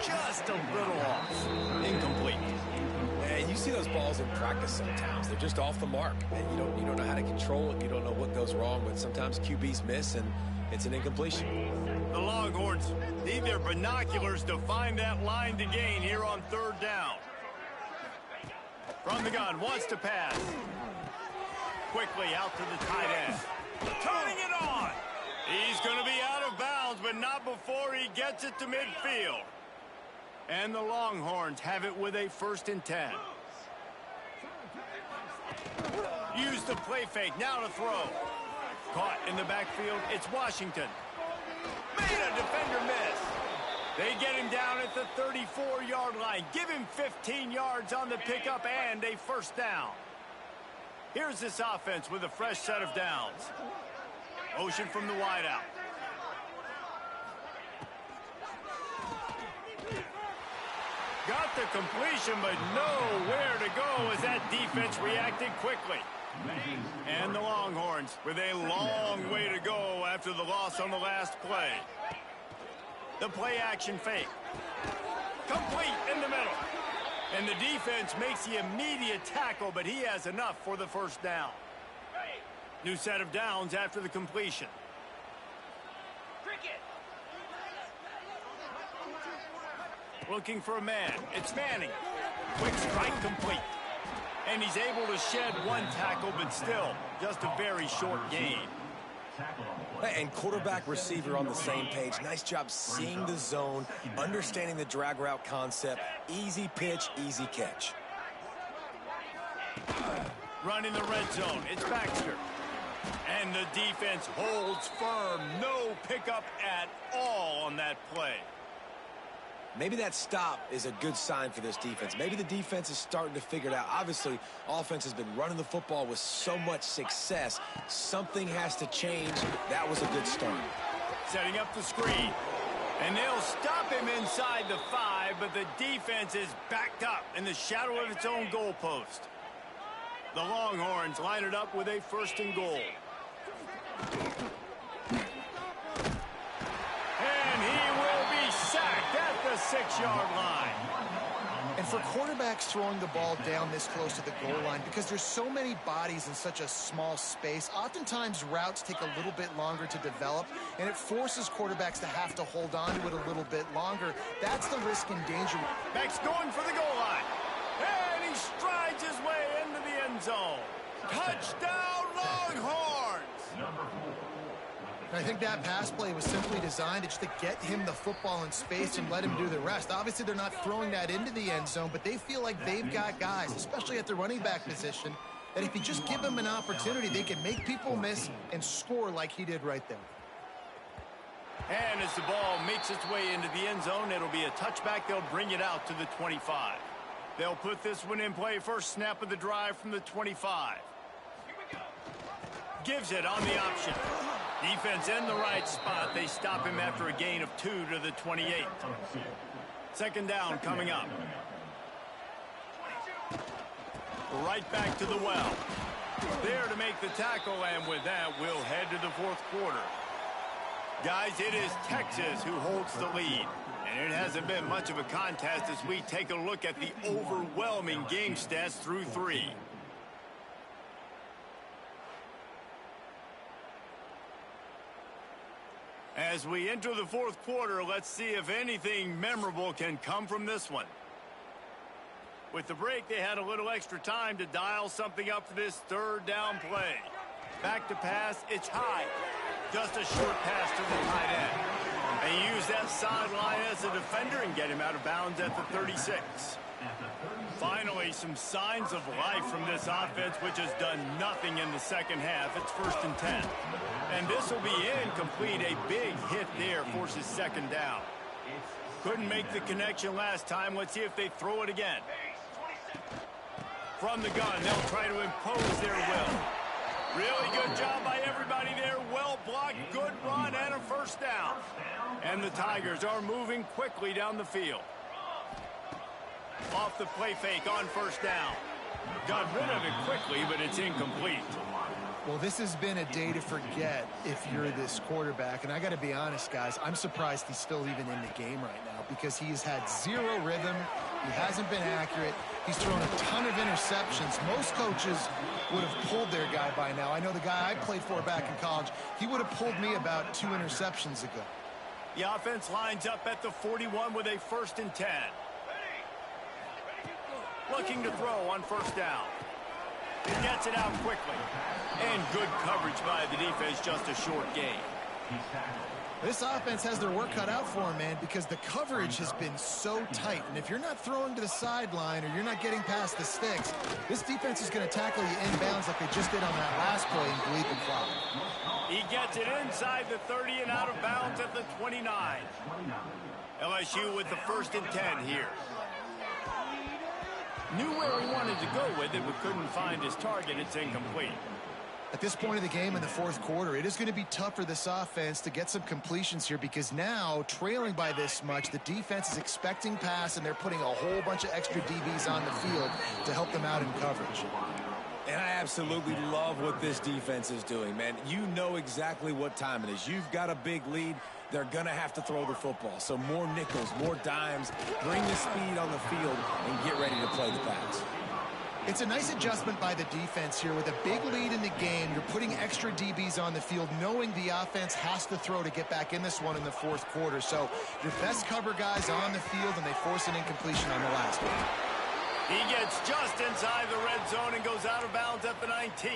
Just a little off. Incomplete. And you see those balls in practice sometimes. They're just off the mark. And you don't know how to control it. You don't know what goes wrong, but sometimes QBs miss, and it's an incompletion. The Longhorns need their binoculars to find that line to gain here on third down. From the gun, wants to pass. Quickly out to the tight end. Turning it on. He's going to be out of bounds, but not before he gets it to midfield. And the Longhorns have it with a 1st and 10. Use the play fake, now to throw. Caught in the backfield, it's Washington. Made a defender miss. They get him down at the 34-yard line. Give him 15 yards on the pickup and a first down. Here's this offense with a fresh set of downs. Motion from the wideout. Got the completion, but nowhere to go as that defense reacted quickly. And the Longhorns with a long way to go after the loss on the last play. The play action fake. Complete in the middle. And the defense makes the immediate tackle, but he has enough for the first down. New set of downs after the completion. Cricket. Looking for a man. It's Manning. Quick strike complete. And he's able to shed one tackle, but still just a very short gain. And quarterback receiver on the same page. Nice job seeing the zone, understanding the drag route concept. Easy pitch, easy catch. Run in the red zone. It's Baxter. And the defense holds firm. No pickup at all on that play. Maybe that stop is a good sign for this defense. Maybe the defense is starting to figure it out. Obviously, offense has been running the football with so much success. Something has to change. That was a good start. Setting up the screen. And they'll stop him inside the 5, but the defense is backed up in the shadow of its own goalpost. The Longhorns line it up with a 1st and goal. And he will be sacked at the 6-yard line. And for quarterbacks throwing the ball down this close to the goal line, because there's so many bodies in such a small space, oftentimes routes take a little bit longer to develop, and it forces quarterbacks to have to hold on to it a little bit longer. That's the risk and danger. Max going for the goal line. And he strides his way into the end zone. Touchdown, Longhorns! I think that pass play was simply designed just to get him the football in space and let him do the rest. Obviously, they're not throwing that into the end zone, but they feel like they've got guys, especially at the running back position, that if you just give them an opportunity, they can make people miss and score like he did right there. And as the ball makes its way into the end zone, it'll be a touchback. They'll bring it out to the 25. They'll put this one in play. First snap of the drive from the 25. Gives it on the option. Defense in the right spot. They stop him after a gain of 2 to the 28. Second down coming up. Right back to the well. There to make the tackle, and with that, we'll head to the fourth quarter. Guys, it is Texas who holds the lead. And it hasn't been much of a contest as we take a look at the overwhelming game stats through 3. As we enter the fourth quarter, let's see if anything memorable can come from this one. With the break, they had a little extra time to dial something up for this third down play. Back to pass, it's high. Just a short pass to the tight end. They use that sideline as a defender and get him out of bounds at the 36. Finally, some signs of life from this offense, which has done nothing in the second half. It's 1st and 10. And this will be incomplete. A big hit there forces second down. Couldn't make the connection last time. Let's see if they throw it again. From the gun, they'll try to impose their will. Really good job by everybody there. Well blocked, good run, and a first down. And the Tigers are moving quickly down the field. Off the play fake on first down. Got rid of it quickly, but it's incomplete. Well, this has been a day to forget if you're this quarterback. And I got to be honest, guys, I'm surprised he's still even in the game right now because he's had zero rhythm. He hasn't been accurate. He's thrown a ton of interceptions. Most coaches would have pulled their guy by now. I know the guy I played for back in college, he would have pulled me about 2 interceptions ago. The offense lines up at the 41 with a 1st and 10. Looking to throw on first down. He gets it out quickly. And good coverage by the defense, just a short gain. This offense has their work cut out for them, man, because the coverage has been so tight. And if you're not throwing to the sideline or you're not getting past the sticks, this defense is going to tackle you inbounds like they just did on that last play in bleep and clock. He gets it inside the 30 and out of bounds at the 29. LSU with the 1st and 10 here. Knew where he wanted to go with it, but couldn't find his target. It's incomplete. At this point of the game in the fourth quarter, it is going to be tough for this offense to get some completions here because now, trailing by this much, the defense is expecting pass, and they're putting a whole bunch of extra DBs on the field to help them out in coverage. And I absolutely love what this defense is doing, man. You know exactly what time it is. You've got a big lead. They're going to have to throw the football. So more nickels, more dimes, bring the speed on the field, and get ready to play the pass. It's a nice adjustment by the defense here. With a big lead in the game, you're putting extra DBs on the field, knowing the offense has to throw to get back in this one in the fourth quarter. So your best cover guys on the field, and they force an incompletion on the last one. He gets just inside the red zone and goes out of bounds at the 19.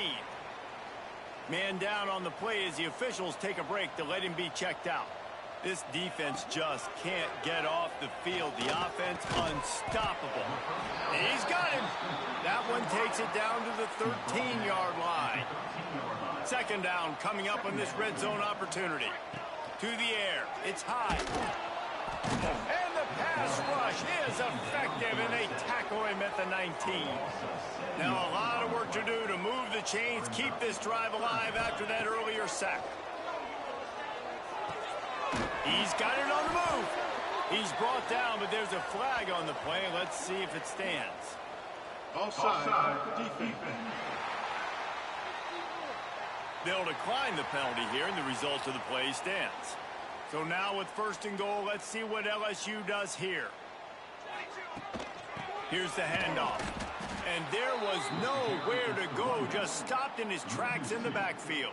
Man down on the play as the officials take a break to let him be checked out. This defense just can't get off the field. The offense unstoppable. He's got him. That one takes it down to the 13-yard line. Second down coming up on this red zone opportunity. To the air. It's high. And the pass rush is effective, and they tackle him at the 19. Now a lot of work to do to move the chains, keep this drive alive after that earlier sack. He's got it on the move. He's brought down, but there's a flag on the play. Let's see if it stands. Offside, defense. They'll decline the penalty here, and the result of the play stands. So now with 1st and goal, let's see what LSU does here. Here's the handoff. And there was nowhere to go, just stopped in his tracks in the backfield.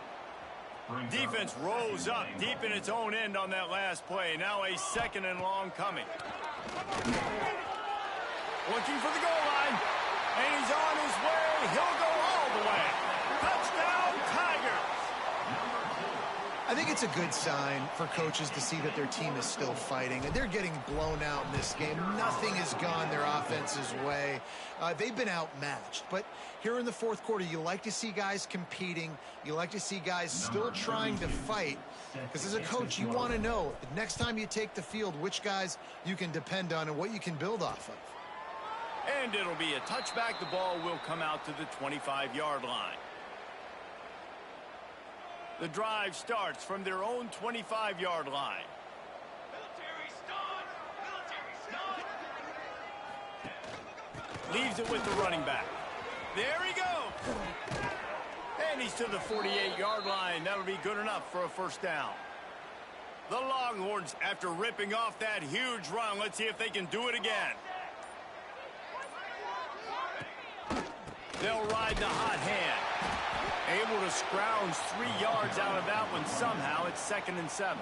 Defense rose up deep in its own end on that last play. Now a 2nd and long coming. Looking for the goal line. And he's on his way. He'll go all the way. Touchdown, Tigers. I think it's a good sign for coaches to see that their team is still fighting, and they're getting blown out in this game. Nothing has gone their offense's way. They've been outmatched. But here in the fourth quarter, you like to see guys competing. You like to see guys still trying to fight. Because as a coach, you want to know the next time you take the field which guys you can depend on and what you can build off of. And it'll be a touchback. The ball will come out to the 25-yard line. The drive starts from their own 25-yard line. Leaves it with the running back. There he goes. And he's to the 48-yard line. That'll be good enough for a first down. The Longhorns, after ripping off that huge run, let's see if they can do it again. They'll ride the hot hand. Able to scrounge 3 yards out of that one somehow. It's 2nd and 7.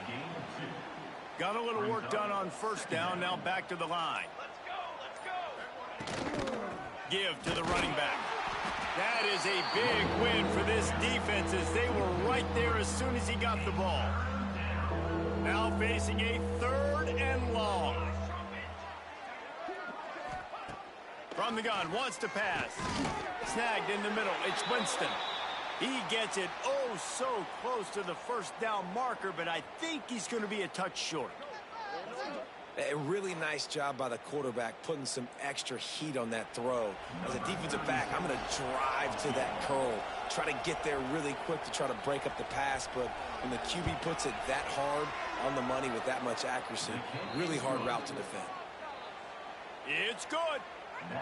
Got a little work done on first down. Now back to the line. Give to the running back. That is a big win for this defense as they were right there as soon as he got the ball. Now facing a 3rd and long. From the gun, wants to pass. Snagged in the middle. It's Winston. He gets it oh so close to the first down marker, but I think he's going to be a touch short. A really nice job by the quarterback putting some extra heat on that throw. As a defensive back, I'm going to drive to that curl, try to get there really quick to try to break up the pass, but when the QB puts it that hard on the money with that much accuracy, really hard route to defend. It's good.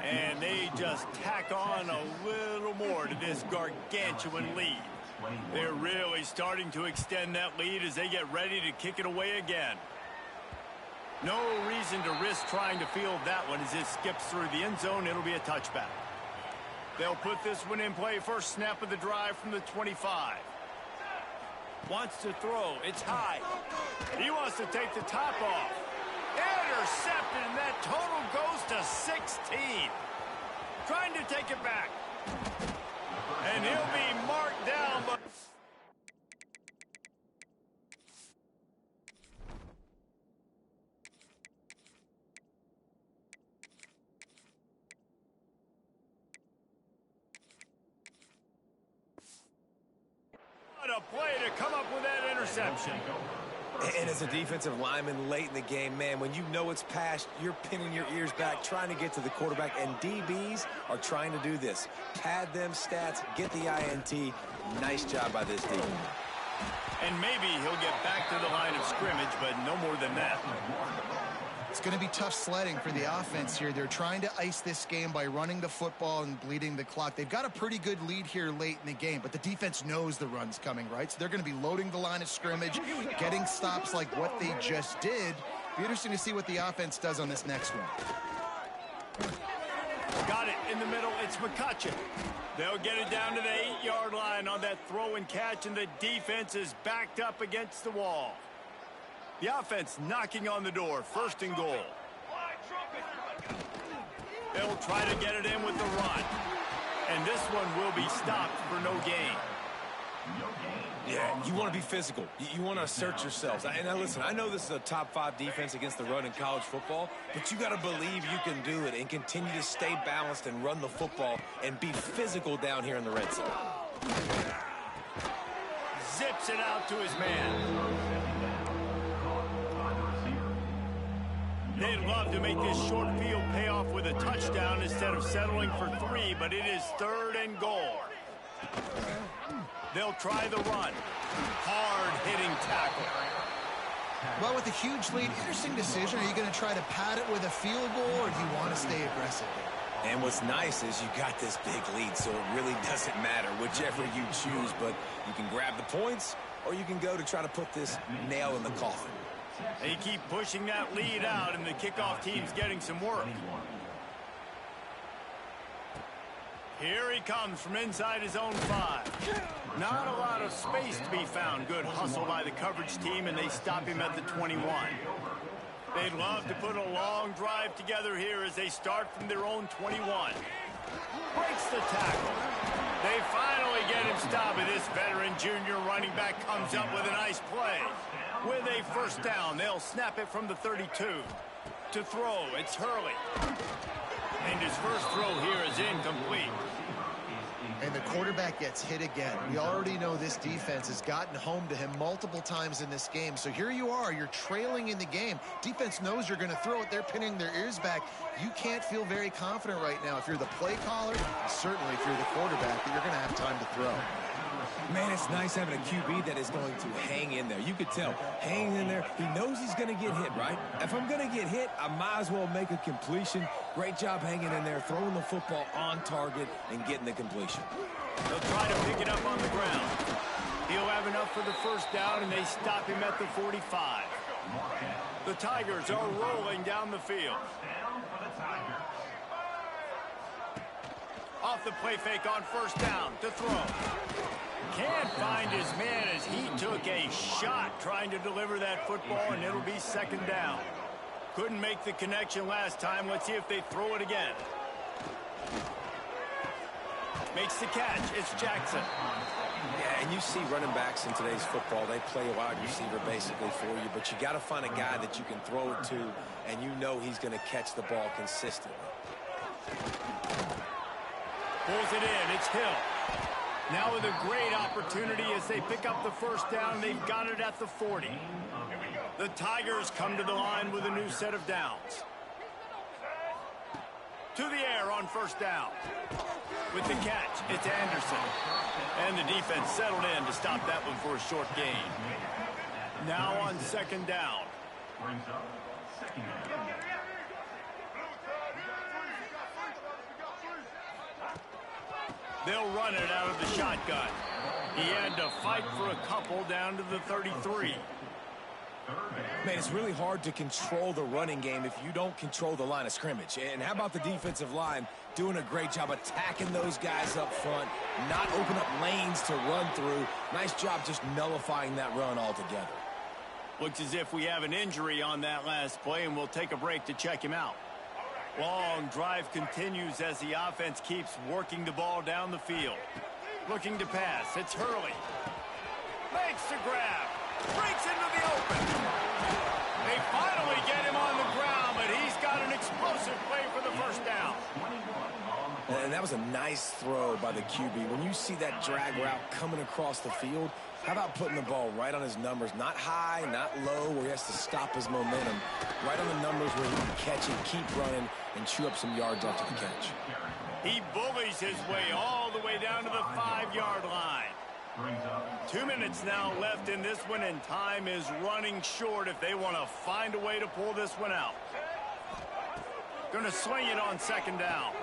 And they just tack on a little more to this gargantuan lead. They're really starting to extend that lead as they get ready to kick it away again. No reason to risk trying to field that one as it skips through the end zone. It'll be a touchback. They'll put this one in play. First snap of the drive from the 25. Wants to throw. It's high. He wants to take the top off. Intercepted, and that total goes to 16. Trying to take it back. And he'll be marked down, but... What a play to come up with that interception. And as a defensive lineman late in the game, man, when you know it's passed, you're pinning your ears back, trying to get to the quarterback, and DBs are trying to do this. Pad them stats, get the INT. Nice job by this defense. And maybe he'll get back to the line of scrimmage, but no more than that. It's going to be tough sledding for the offense here. They're trying to ice this game by running the football and bleeding the clock. They've got a pretty good lead here late in the game, but the defense knows the run's coming, right? So they're going to be loading the line of scrimmage, getting stops like what they just did. Be interesting to see what the offense does on this next one. Got it in the middle. It's McCutcheon. They'll get it down to the 8-yard line on that throw and catch, and the defense is backed up against the wall. The offense knocking on the door. 1st and goal. They'll try to get it in with the run. And this one will be stopped for no gain. Yeah, you want to be physical. You want to assert yourselves. And now listen, I know this is a top 5 defense against the run in college football, but you got to believe you can do it and continue to stay balanced and run the football and be physical down here in the red zone. Zips it out to his man. They'd love to make this short field pay off with a touchdown instead of settling for 3, but it is 3rd and goal. They'll try the run. Hard-hitting tackle. Well, with a huge lead, interesting decision. Are you going to try to pad it with a field goal, or do you want to stay aggressive? And what's nice is you got this big lead, so it really doesn't matter whichever you choose, but you can grab the points, or you can go to try to put this nail in the coffin. They keep pushing that lead out, and the kickoff team's getting some work. Here he comes from inside his own 5. Not a lot of space to be found. Good hustle by the coverage team, and they stop him at the 21. They'd love to put a long drive together here as they start from their own 21. Breaks the tackle. They finally get him stopped, and this veteran junior running back comes up with a nice play. With a first down, they'll snap it from the 32. To throw, it's Hurley. And his first throw here is incomplete. And the quarterback gets hit again. We already know this defense has gotten home to him multiple times in this game. So here you are, you're trailing in the game. Defense knows you're going to throw it. They're pinning their ears back. You can't feel very confident right now if you're the play caller, and certainly if you're the quarterback, that you're going to have time to throw. Man, it's nice having a QB that is going to hang in there. You could tell, hanging in there. He knows he's going to get hit, right? If I'm going to get hit, I might as well make a completion. Great job hanging in there, throwing the football on target and getting the completion. They'll try to pick it up on the ground. He'll have enough for the first down, and they stop him at the 45. The Tigers are rolling down the field. Off the play fake on first down to throw. Can't find his man as he took a shot trying to deliver that football, and it'll be second down. Couldn't make the connection last time. Let's see if they throw it again. Makes the catch. It's Jackson. Yeah, and you see running backs in today's football, they play a wide receiver basically for you, but you got to find a guy that you can throw it to, and you know he's going to catch the ball consistently. Pulls it in. It's Hill. Now with a great opportunity as they pick up the first down. They've got it at the 40. The Tigers come to the line with a new set of downs. To the air on first down. With the catch, it's Anderson. And the defense settled in to stop that one for a short gain. Now on second down. Brings up second down. They'll run it out of the shotgun. He had to fight for a couple down to the 33. Man, it's really hard to control the running game if you don't control the line of scrimmage. And how about the defensive line doing a great job attacking those guys up front, not open up lanes to run through. Nice job just nullifying that run altogether. Looks as if we have an injury on that last play, and we'll take a break to check him out. Long drive continues as the offense keeps working the ball down the field. Looking to pass. It's Hurley. Makes the grab. Breaks into the open. They finally get him on the ground, but he's got an explosive play for the first down. And that was a nice throw by the QB. When you see that drag route coming across the field, how about putting the ball right on his numbers? Not high, not low, where he has to stop his momentum. Right on the numbers where he can catch it, keep running, and chew up some yards after the catch. He bullies his way all the way down to the 5-yard line. 2 minutes now left in this one, and time is running short if they want to find a way to pull this one out. Going to sling it on second down.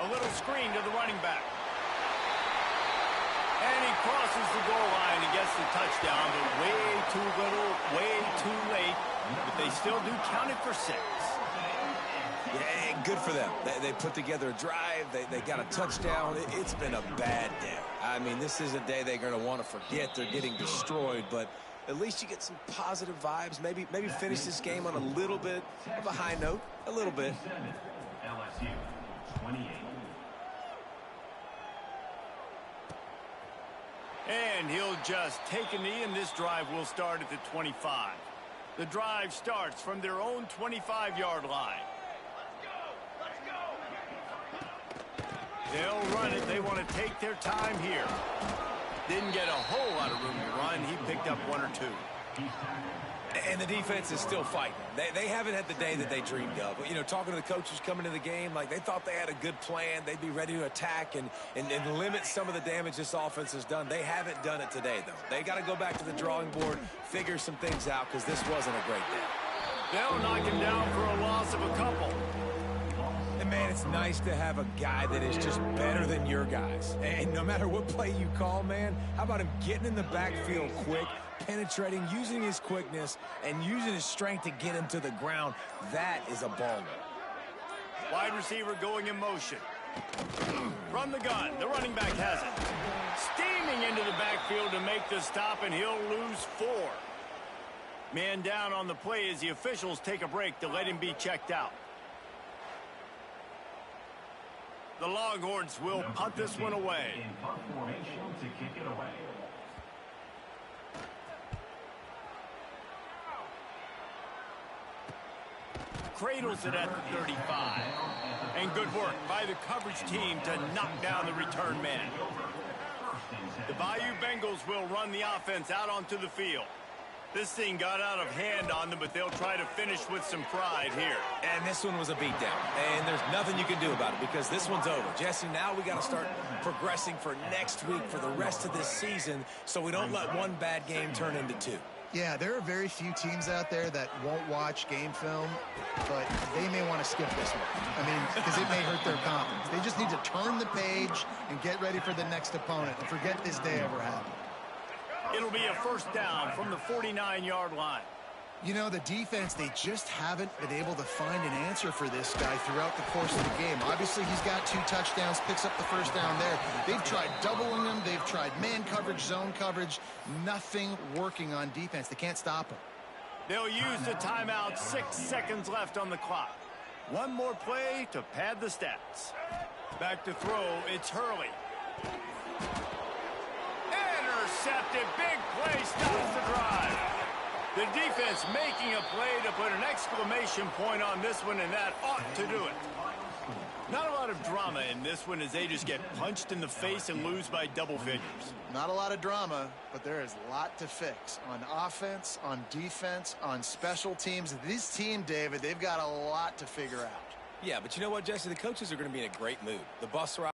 A little screen to the running back. And he crosses the goal line and gets the touchdown, but way too little, way too late. But they still do count it for 6. Yeah, good for them. They put together a drive. They got a touchdown. It's been a bad day. I mean, this is a day they're going to want to forget. They're getting destroyed, but at least you get some positive vibes. Maybe finish this game on a little bit of a high note. A little bit. LSU 28. And he'll just take a knee, and this drive will start at the 25. The drive starts from their own 25-yard line. They'll run it. They want to take their time here. Didn't get a whole lot of room to run. He picked up 1 or 2. And the defense is still fighting. They haven't had the day that they dreamed of. You know, talking to the coaches coming to the game, like they thought they had a good plan. They'd be ready to attack and limit some of the damage this offense has done. They haven't done it today, though. They got to go back to the drawing board, figure some things out, because this wasn't a great day. They'll knock him down for a loss of a couple. And, man, it's nice to have a guy that is just better than your guys. And no matter what play you call, man, how about him getting in the backfield quick, penetrating, using his quickness, and using his strength to get him to the ground? That is a baller. Wide receiver going in motion. From the gun, the running back has it. Steaming into the backfield to make the stop, and he'll lose 4. Man down on the play as the officials take a break to let him be checked out. The Longhorns will punt this one away. In punt formation to kick it away. Cradles it at the 35. And good work by the coverage team to knock down the return man. The Bayou Bengals will run the offense out onto the field. This thing got out of hand on them, but they'll try to finish with some pride here. And this one was a beatdown. And there's nothing you can do about it because this one's over. Jesse, now we got to start progressing for next week for the rest of this season so we don't let one bad game turn into two. Yeah, there are very few teams out there that won't watch game film, but they may want to skip this one. I mean, because it may hurt their confidence. They just need to turn the page and get ready for the next opponent and forget this day ever happened. It'll be a first down from the 49-yard line. You know, the defense, they just haven't been able to find an answer for this guy throughout the course of the game. Obviously, he's got 2 touchdowns, picks up the first down there. They've tried doubling him. They've tried man coverage, zone coverage. Nothing working on defense. They can't stop him. They'll use the timeout. 6 seconds left on the clock. One more play to pad the stats. Back to throw, it's Hurley. Intercepted. Big play stops the drive. The defense making a play to put an exclamation point on this one, and that ought to do it. Not a lot of drama in this one as they just get punched in the face and lose by double figures. Not a lot of drama, but there is a lot to fix on offense, on defense, on special teams. This team, David, they've got a lot to figure out. Yeah, but you know what, Jesse? The coaches are going to be in a great mood. The bus ride.